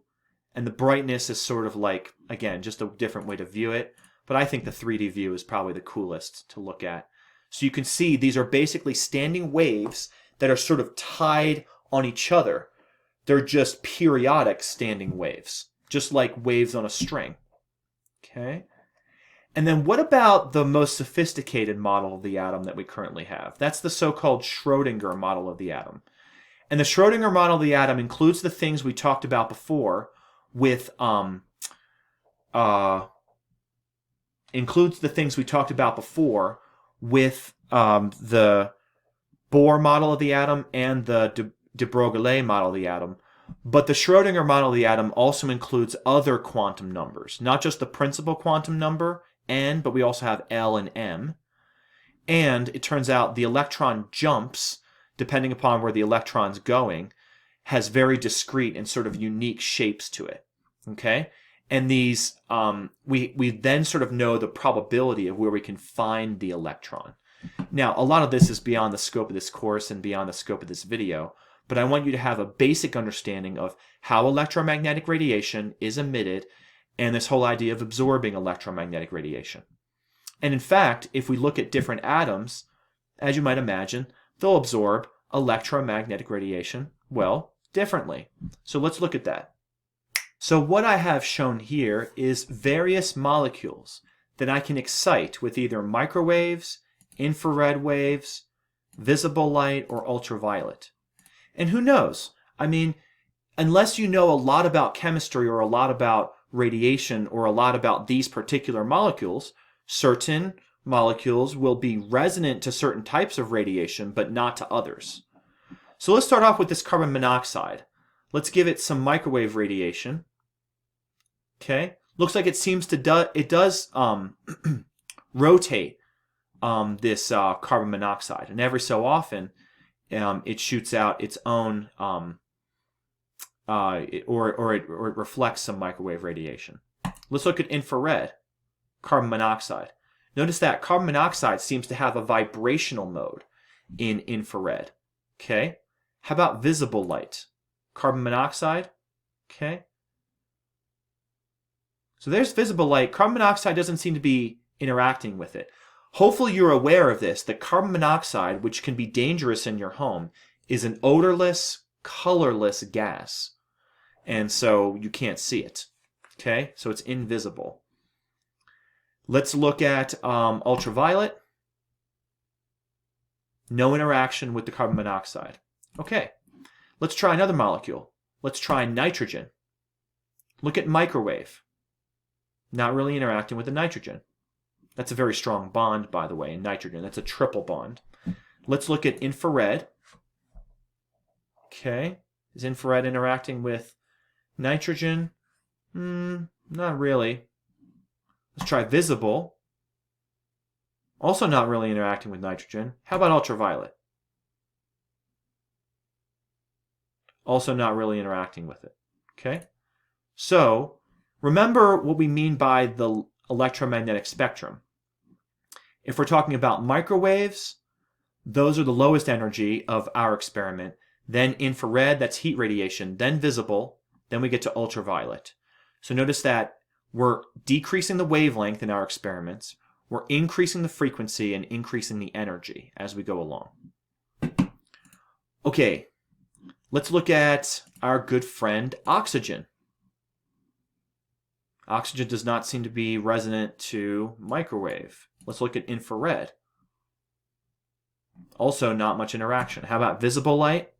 And the brightness is sort of like, again, just a different way to view it. But I think the 3D view is probably the coolest to look at. So you can see these are basically standing waves that are sort of tied on each other. They're just periodic standing waves, just like waves on a string. Okay? And then what about the most sophisticated model of the atom that we currently have? That's the so-called Schrödinger model of the atom. And the Schrödinger model of the atom includes the things we talked about before with the Bohr model of the atom and the de Broglie model of the atom. But the Schrödinger model of the atom also includes other quantum numbers, not just the principal quantum number, n, but we also have L and M. And it turns out the electron jumps, depending upon where the electron's going, has very discrete and sort of unique shapes to it. Okay? And these, we then sort of know the probability of where we can find the electron. Now, a lot of this is beyond the scope of this course and beyond the scope of this video, but I want you to have a basic understanding of how electromagnetic radiation is emitted and this whole idea of absorbing electromagnetic radiation. And in fact, if we look at different atoms, as you might imagine, they'll absorb electromagnetic radiation, well, differently. So let's look at that. So what I have shown here is various molecules that I can excite with either microwaves, infrared waves, visible light, or ultraviolet. And who knows? I mean, unless you know a lot about chemistry or a lot about radiation or a lot about these particular molecules, certain molecules will be resonant to certain types of radiation, but not to others. So let's start off with this carbon monoxide. Let's give it some microwave radiation. Okay, looks like it seems to it does rotate this carbon monoxide, and every so often it shoots out its own or it reflects some microwave radiation. Let's look at infrared carbon monoxide. Notice that carbon monoxide seems to have a vibrational mode in infrared. Okay, how about visible light? Carbon monoxide. Okay. So there's visible light. Carbon monoxide doesn't seem to be interacting with it. Hopefully you're aware of this, that carbon monoxide, which can be dangerous in your home, is an odorless, colorless gas. And so you can't see it. Okay? So it's invisible. Let's look at ultraviolet. No interaction with the carbon monoxide. Okay. Let's try another molecule. Let's try nitrogen. Look at microwave. Not really interacting with the nitrogen. That's a very strong bond, by the way, in nitrogen. That's a triple bond. Let's look at infrared. Okay. Is infrared interacting with nitrogen? Not really. Let's try visible. Also not really interacting with nitrogen. How about ultraviolet? Also not really interacting with it. Okay? So, remember what we mean by the electromagnetic spectrum. If we're talking about microwaves, those are the lowest energy of our experiment. Then infrared, that's heat radiation. Then visible. Then we get to ultraviolet. So notice that we're decreasing the wavelength in our experiments. We're increasing the frequency and increasing the energy as we go along. Okay, let's look at our good friend oxygen. Oxygen does not seem to be resonant to microwave. Let's look at infrared. Also not much interaction. How about visible light?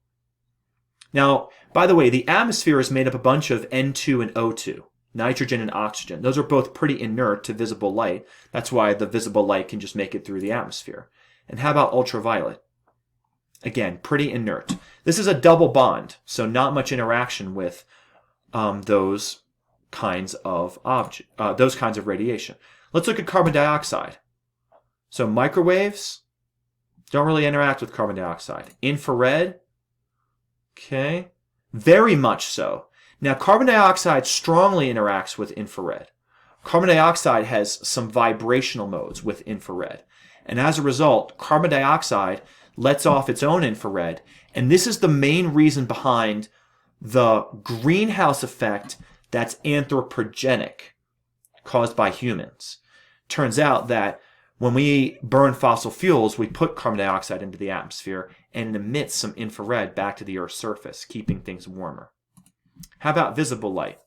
Now, by the way, the atmosphere is made up a bunch of N2 and O2, nitrogen and oxygen. Those are both pretty inert to visible light. That's why the visible light can just make it through the atmosphere. And how about ultraviolet? Again, pretty inert. This is a double bond, so not much interaction with those kinds of radiation. Let's look at carbon dioxide. So microwaves don't really interact with carbon dioxide. Infrared, okay, very much so. Now, carbon dioxide strongly interacts with infrared. Carbon dioxide has some vibrational modes with infrared. And as a result, carbon dioxide lets off its own infrared. And this is the main reason behind the greenhouse effect that's anthropogenic, caused by humans. Turns out that when we burn fossil fuels, we put carbon dioxide into the atmosphere and it emits some infrared back to the Earth's surface, keeping things warmer. How about visible light?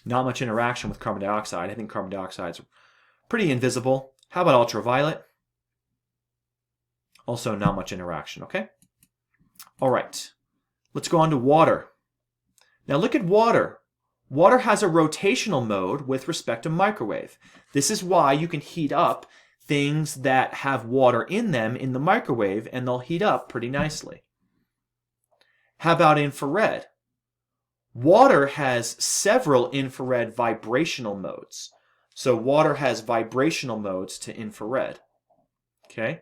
Not much interaction with carbon dioxide. I think carbon dioxide is pretty invisible. How about ultraviolet? Also not much interaction, okay? All right, let's go on to water. Now look at water. Water has a rotational mode with respect to microwave. This is why you can heat up things that have water in them in the microwave and they'll heat up pretty nicely. How about infrared? Water has several infrared vibrational modes. So water has vibrational modes to infrared. Okay?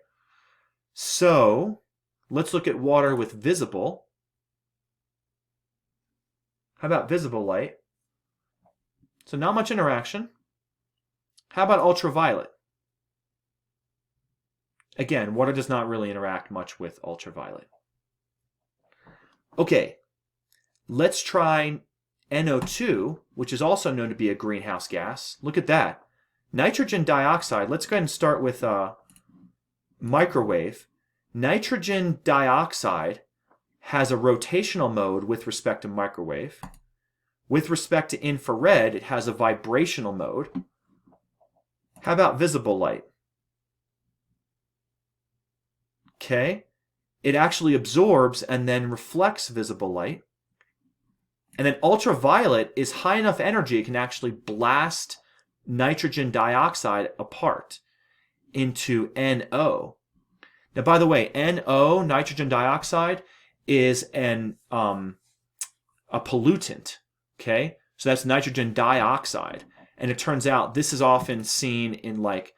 So let's look at water with visible. How about visible light? So not much interaction. How about ultraviolet? Again, water does not really interact much with ultraviolet. Okay, let's try NO2, which is also known to be a greenhouse gas. Look at that. Nitrogen dioxide. Let's go ahead and start with microwave. Nitrogen dioxide has a rotational mode with respect to microwave. With respect to infrared, it has a vibrational mode. How about visible light? Okay, it actually absorbs and then reflects visible light. And then ultraviolet is high enough energy it can actually blast nitrogen dioxide apart into NO. Now, by the way, NO, nitrogen dioxide, is a pollutant. Okay, so that's nitrogen dioxide, and it turns out this is often seen in like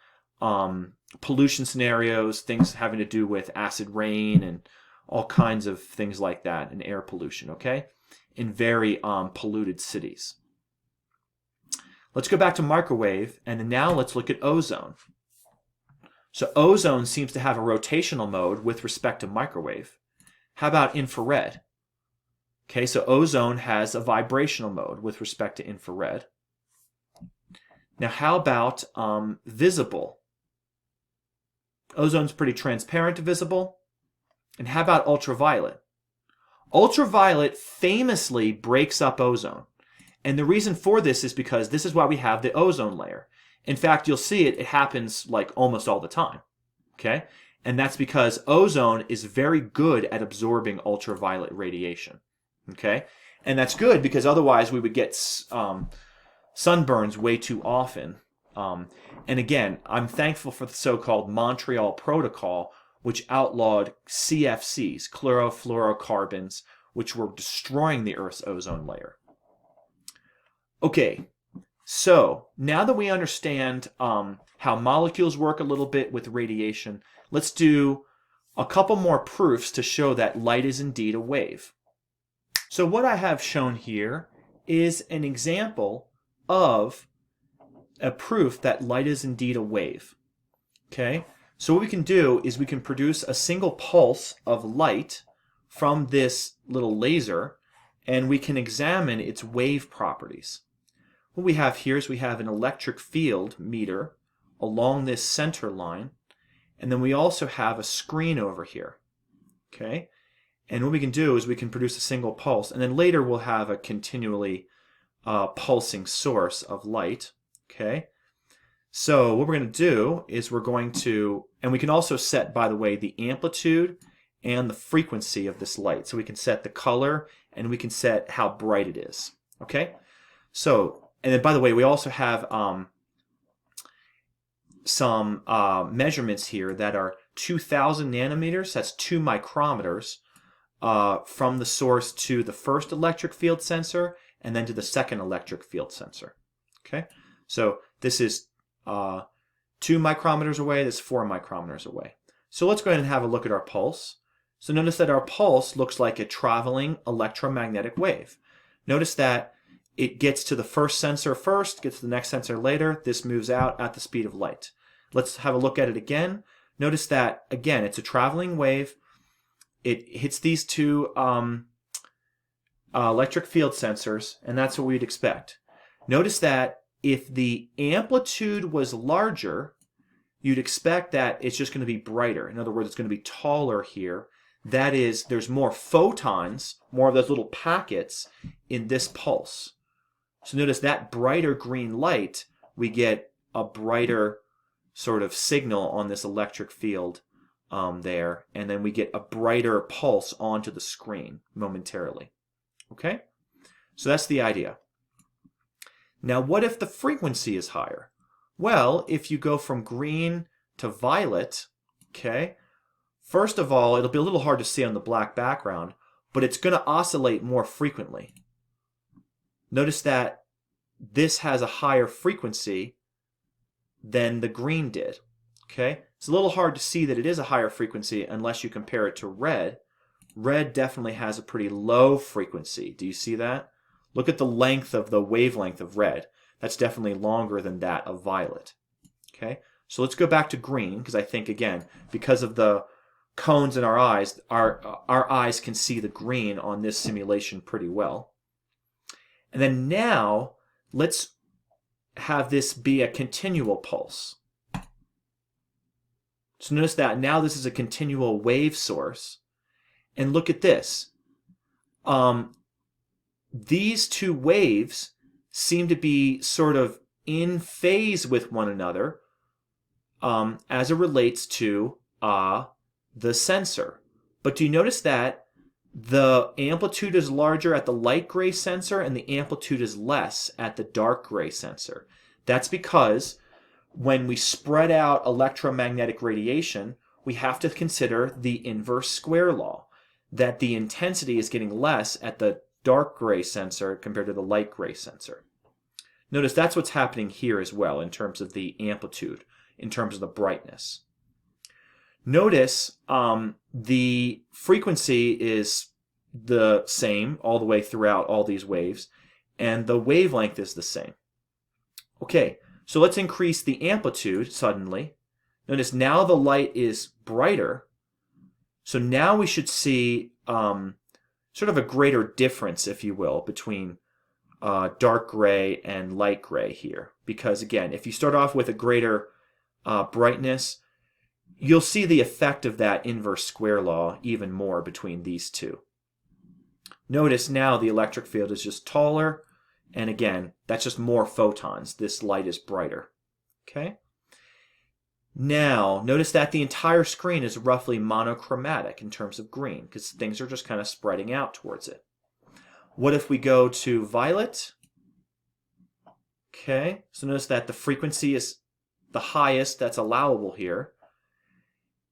pollution scenarios, things having to do with acid rain and all kinds of things like that, and air pollution. Okay, in very polluted cities. Let's go back to microwave, and then now let's look at ozone. So ozone seems to have a rotational mode with respect to microwave. How about infrared? Okay, so ozone has a vibrational mode with respect to infrared. Now, how about visible? Ozone's pretty transparent to visible. And how about ultraviolet? Ultraviolet famously breaks up ozone. And the reason for this is because this is why we have the ozone layer. In fact, you'll see it happens like almost all the time. Okay? And that's because ozone is very good at absorbing ultraviolet radiation. Okay? And that's good because otherwise we would get sunburns way too often. And again, I'm thankful for the so-called Montreal Protocol, which outlawed CFCs, chlorofluorocarbons, which were destroying the Earth's ozone layer. Okay, so now that we understand how molecules work a little bit with radiation, let's do a couple more proofs to show that light is indeed a wave. So what I have shown here is an example of a proof that light is indeed a wave. Okay, so what we can do is we can produce a single pulse of light from this little laser, and we can examine its wave properties. What we have here is we have an electric field meter along this center line, and then we also have a screen over here. Okay, and what we can do is we can produce a single pulse, and then later we'll have a continually pulsing source of light. Okay, so what we're going to do is we're going to, and we can also set, by the way, the amplitude and the frequency of this light. So we can set the color and we can set how bright it is. Okay, so, and then by the way, we also have some measurements here that are 2,000 nanometers, that's 2 micrometers, from the source to the first electric field sensor and then to the second electric field sensor. Okay, so this is 2 micrometers away, this is 4 micrometers away. So let's go ahead and have a look at our pulse. So notice that our pulse looks like a traveling electromagnetic wave. Notice that it gets to the first sensor first, gets to the next sensor later. This moves out at the speed of light. Let's have a look at it again. Notice that, again, it's a traveling wave. It hits these 2 electric field sensors, and that's what we'd expect. Notice that if the amplitude was larger, you'd expect that it's just going to be brighter. In other words, it's going to be taller here. That is, there's more photons, more of those little packets in this pulse. So notice that brighter green light, we get a brighter sort of signal on this electric field there, and then we get a brighter pulse onto the screen momentarily. Okay? So that's the idea. Now, what if the frequency is higher? Well, if you go from green to violet, okay, first of all, it'll be a little hard to see on the black background, but it's going to oscillate more frequently. Notice that this has a higher frequency than the green did. Okay, it's a little hard to see that it is a higher frequency unless you compare it to red. Red definitely has a pretty low frequency. Do you see that? Look at the length of the wavelength of red. That's definitely longer than that of violet. Okay, so let's go back to green, because I think, again, because of the cones in our eyes can see the green on this simulation pretty well. And then now, let's have this be a continual pulse. So notice that now this is a continual wave source. And look at this. These 2 waves seem to be sort of in phase with one another as it relates to the sensor. But do you notice that the amplitude is larger at the light gray sensor and the amplitude is less at the dark gray sensor? That's because when we spread out electromagnetic radiation, we have to consider the inverse square law, that the intensity is getting less at the dark gray sensor compared to the light gray sensor. Notice that's what's happening here as well in terms of the amplitude, in terms of the brightness. Notice the frequency is the same all the way throughout all these waves, and the wavelength is the same. Okay, so let's increase the amplitude suddenly. Notice now the light is brighter, so now we should see sort of a greater difference, if you will, between dark gray and light gray here. Because again, if you start off with a greater brightness, you'll see the effect of that inverse square law even more between these 2. Notice now the electric field is just taller, and again, that's just more photons. This light is brighter. Okay? Now, notice that the entire screen is roughly monochromatic in terms of green, because things are just kind of spreading out towards it. What if we go to violet? Okay, so notice that the frequency is the highest that's allowable here.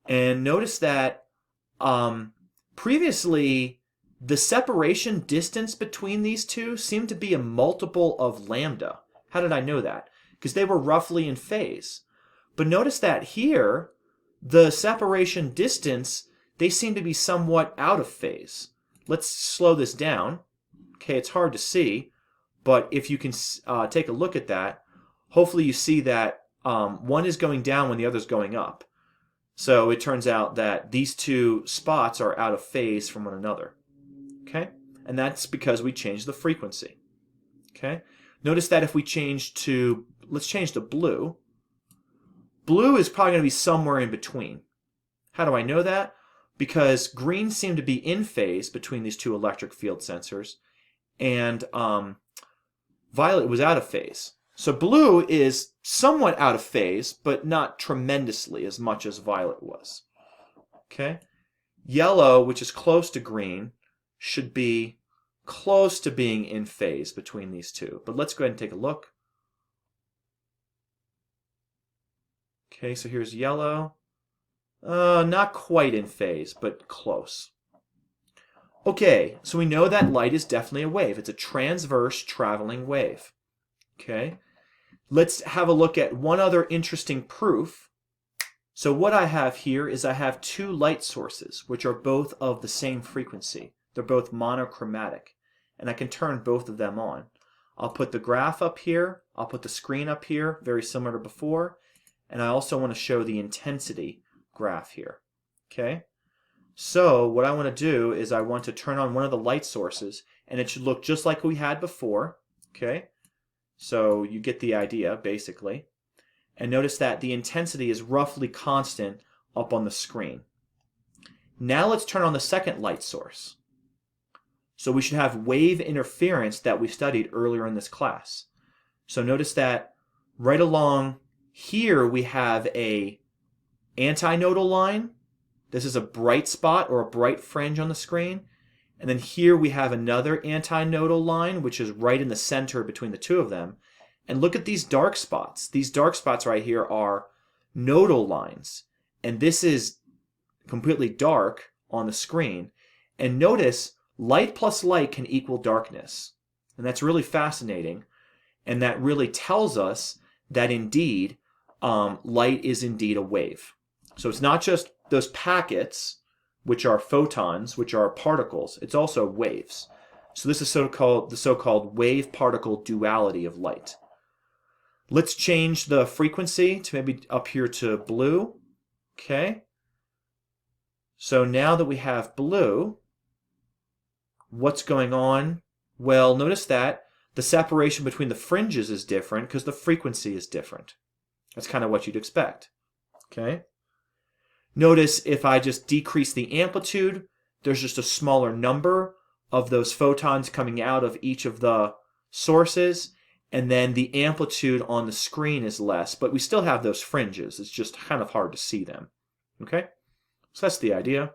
And notice that previously the separation distance between these two seemed to be a multiple of lambda. How did I know that? Because they were roughly in phase. But notice that here, the separation distance, they seem to be somewhat out of phase. Let's slow this down. Okay, it's hard to see, but if you can take a look at that, hopefully you see that one is going down when the other is going up. So it turns out that these two spots are out of phase from one another. Okay? And that's because we changed the frequency. Okay? Notice that if we change to, let's change to blue. Blue is probably going to be somewhere in between. How do I know that? Because green seemed to be in phase between these two electric field sensors, and violet was out of phase. So blue is somewhat out of phase, but not tremendously as much as violet was. Okay? Yellow, which is close to green, should be close to being in phase between these two. But let's go ahead and take a look. Okay, so here's yellow. Not quite in phase, but close. Okay, so we know that light is definitely a wave. It's a transverse traveling wave. Okay, let's have a look at one other interesting proof. So what I have here is I have two light sources, which are both of the same frequency. They're both monochromatic, and I can turn both of them on. I'll put the graph up here. I'll put the screen up here, very similar to before. And I also want to show the intensity graph here. Okay? So what I want to do is I want to turn on one of the light sources, and it should look just like we had before. Okay? So you get the idea, basically. And notice that the intensity is roughly constant up on the screen. Now let's turn on the second light source. So we should have wave interference that we studied earlier in this class. So notice that right along here we have a antinodal line. This is a bright spot or a bright fringe on the screen. And then here we have another antinodal line, which is right in the center between the two of them. And look at these dark spots. These dark spots right here are nodal lines. And this is completely dark on the screen. And notice light plus light can equal darkness. And that's really fascinating. And that really tells us that indeed light is indeed a wave. So it's not just those packets, which are photons, which are particles. It's also waves. So this is the so-called wave-particle duality of light. Let's change the frequency to maybe up here to blue. Okay. So now that we have blue, what's going on? Well, notice that the separation between the fringes is different because the frequency is different. That's kind of what you'd expect. Okay. Notice if I just decrease the amplitude, there's just a smaller number of those photons coming out of each of the sources, and then the amplitude on the screen is less, but we still have those fringes. It's just kind of hard to see them. Okay? So that's the idea.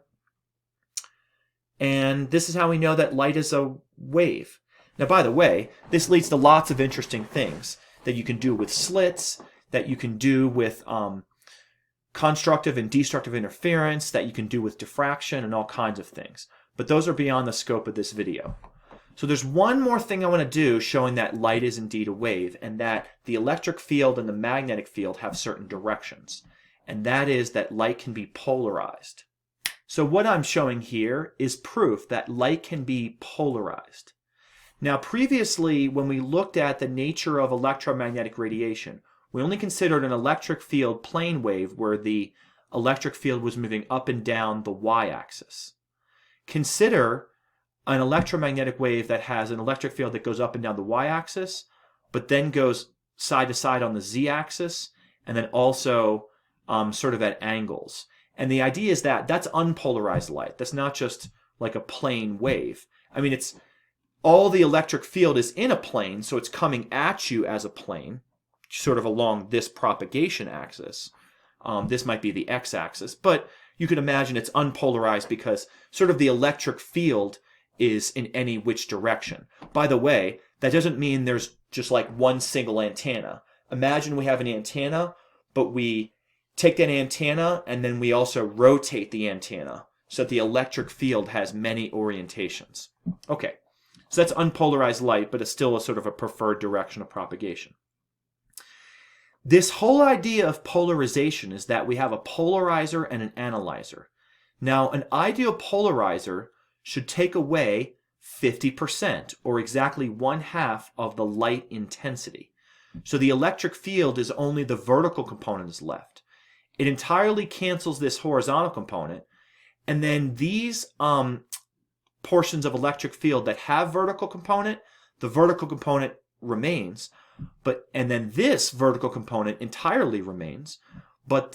And this is how we know that light is a wave. Now, by the way, this leads to lots of interesting things that you can do with slits, that you can do with constructive and destructive interference, that you can do with diffraction and all kinds of things. But those are beyond the scope of this video. So there's one more thing I want to do showing that light is indeed a wave, and that the electric field and the magnetic field have certain directions. And that is that light can be polarized. So what I'm showing here is proof that light can be polarized. Now previously, when we looked at the nature of electromagnetic radiation, we only considered an electric field plane wave where the electric field was moving up and down the y-axis. Consider an electromagnetic wave that has an electric field that goes up and down the y-axis, but then goes side to side on the z-axis, and then also sort of at angles. And the idea is that that's unpolarized light. That's not just like a plane wave. I mean, it's all the electric field is in a plane, so it's coming at you as a plane, sort of along this propagation axis. This might be the x-axis, but you could imagine it's unpolarized because sort of the electric field is in any which direction. By the way, that doesn't mean there's just like one single antenna. Imagine we have an antenna, but we take that antenna and then we also rotate the antenna so that the electric field has many orientations. Okay, so that's unpolarized light, but it's still a sort of a preferred direction of propagation. This whole idea of polarization is that we have a polarizer and an analyzer. Now, an ideal polarizer should take away 50%, or exactly 1/2 of the light intensity. So the electric field is only the vertical component is left. It entirely cancels this horizontal component, and then these portions of electric field that have vertical component, the vertical component remains, and then this vertical component entirely remains, but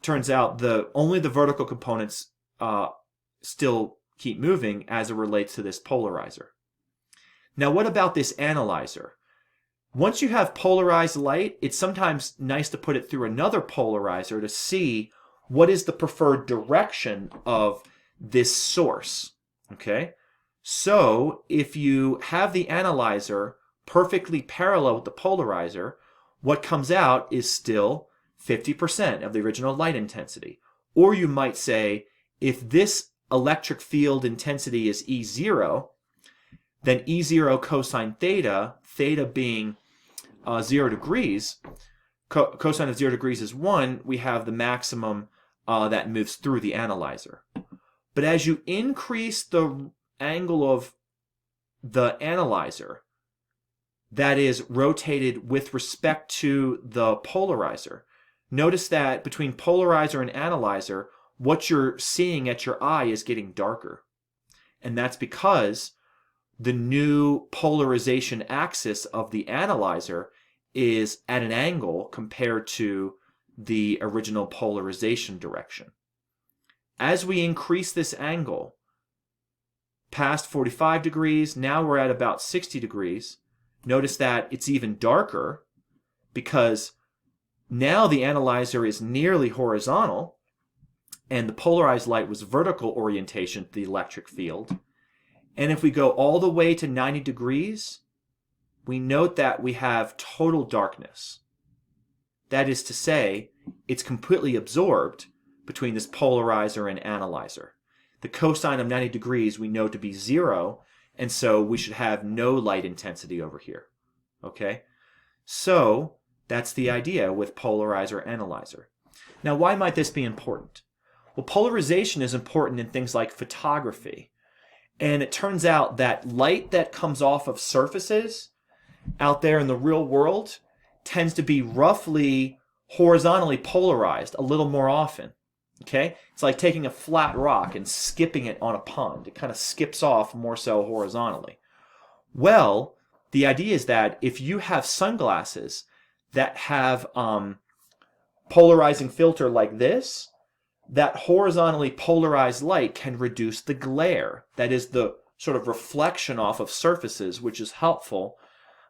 turns out only the vertical components still keep moving as it relates to this polarizer. Now, what about this analyzer? Once you have polarized light, it's sometimes nice to put it through another polarizer to see what is the preferred direction of this source. Okay? So, if you have the analyzer perfectly parallel with the polarizer, what comes out is still 50% of the original light intensity. Or you might say, if this electric field intensity is E0, then E0 cosine theta, theta being 0 degrees, cosine of 0 degrees is 1, we have the maximum that moves through the analyzer. But as you increase the angle of the analyzer that is rotated with respect to the polarizer, notice that between polarizer and analyzer, what you're seeing at your eye is getting darker. And that's because the new polarization axis of the analyzer is at an angle compared to the original polarization direction. As we increase this angle past 45 degrees, now we're at about 60 degrees. Notice that it's even darker because now the analyzer is nearly horizontal and the polarized light was vertical orientation to the electric field. And if we go all the way to 90 degrees, we note that we have total darkness. That is to say, it's completely absorbed between this polarizer and analyzer. The cosine of 90 degrees we know to be 0, and so we should have no light intensity over here. Okay? So, that's the idea with polarizer analyzer. Now, why might this be important? Well, polarization is important in things like photography. And it turns out that light that comes off of surfaces out there in the real world tends to be roughly horizontally polarized a little more often. Okay? It's like taking a flat rock and skipping it on a pond. It kind of skips off more so horizontally. Well, the idea is that if you have sunglasses that have polarizing filter like this, that horizontally polarized light can reduce the glare. That is the sort of reflection off of surfaces, which is helpful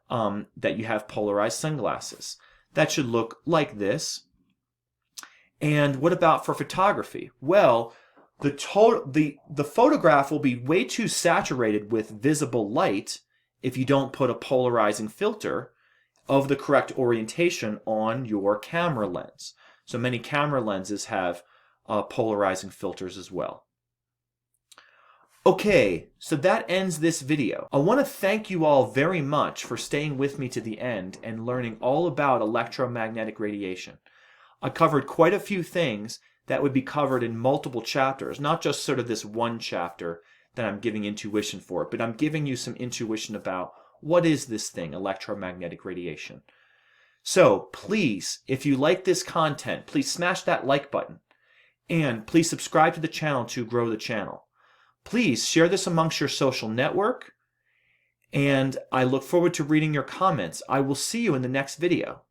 that you have polarized sunglasses. That should look like this. And what about for photography? Well, the photograph will be way too saturated with visible light if you don't put a polarizing filter of the correct orientation on your camera lens. So many camera lenses have polarizing filters as well. Okay, so that ends this video. I want to thank you all very much for staying with me to the end and learning all about electromagnetic radiation. I covered quite a few things that would be covered in multiple chapters, not just sort of this one chapter that I'm giving intuition for, but I'm giving you some intuition about what is this thing, electromagnetic radiation. So please, if you like this content, please smash that like button. And please subscribe to the channel to grow the channel. Please share this amongst your social network. And I look forward to reading your comments. I will see you in the next video.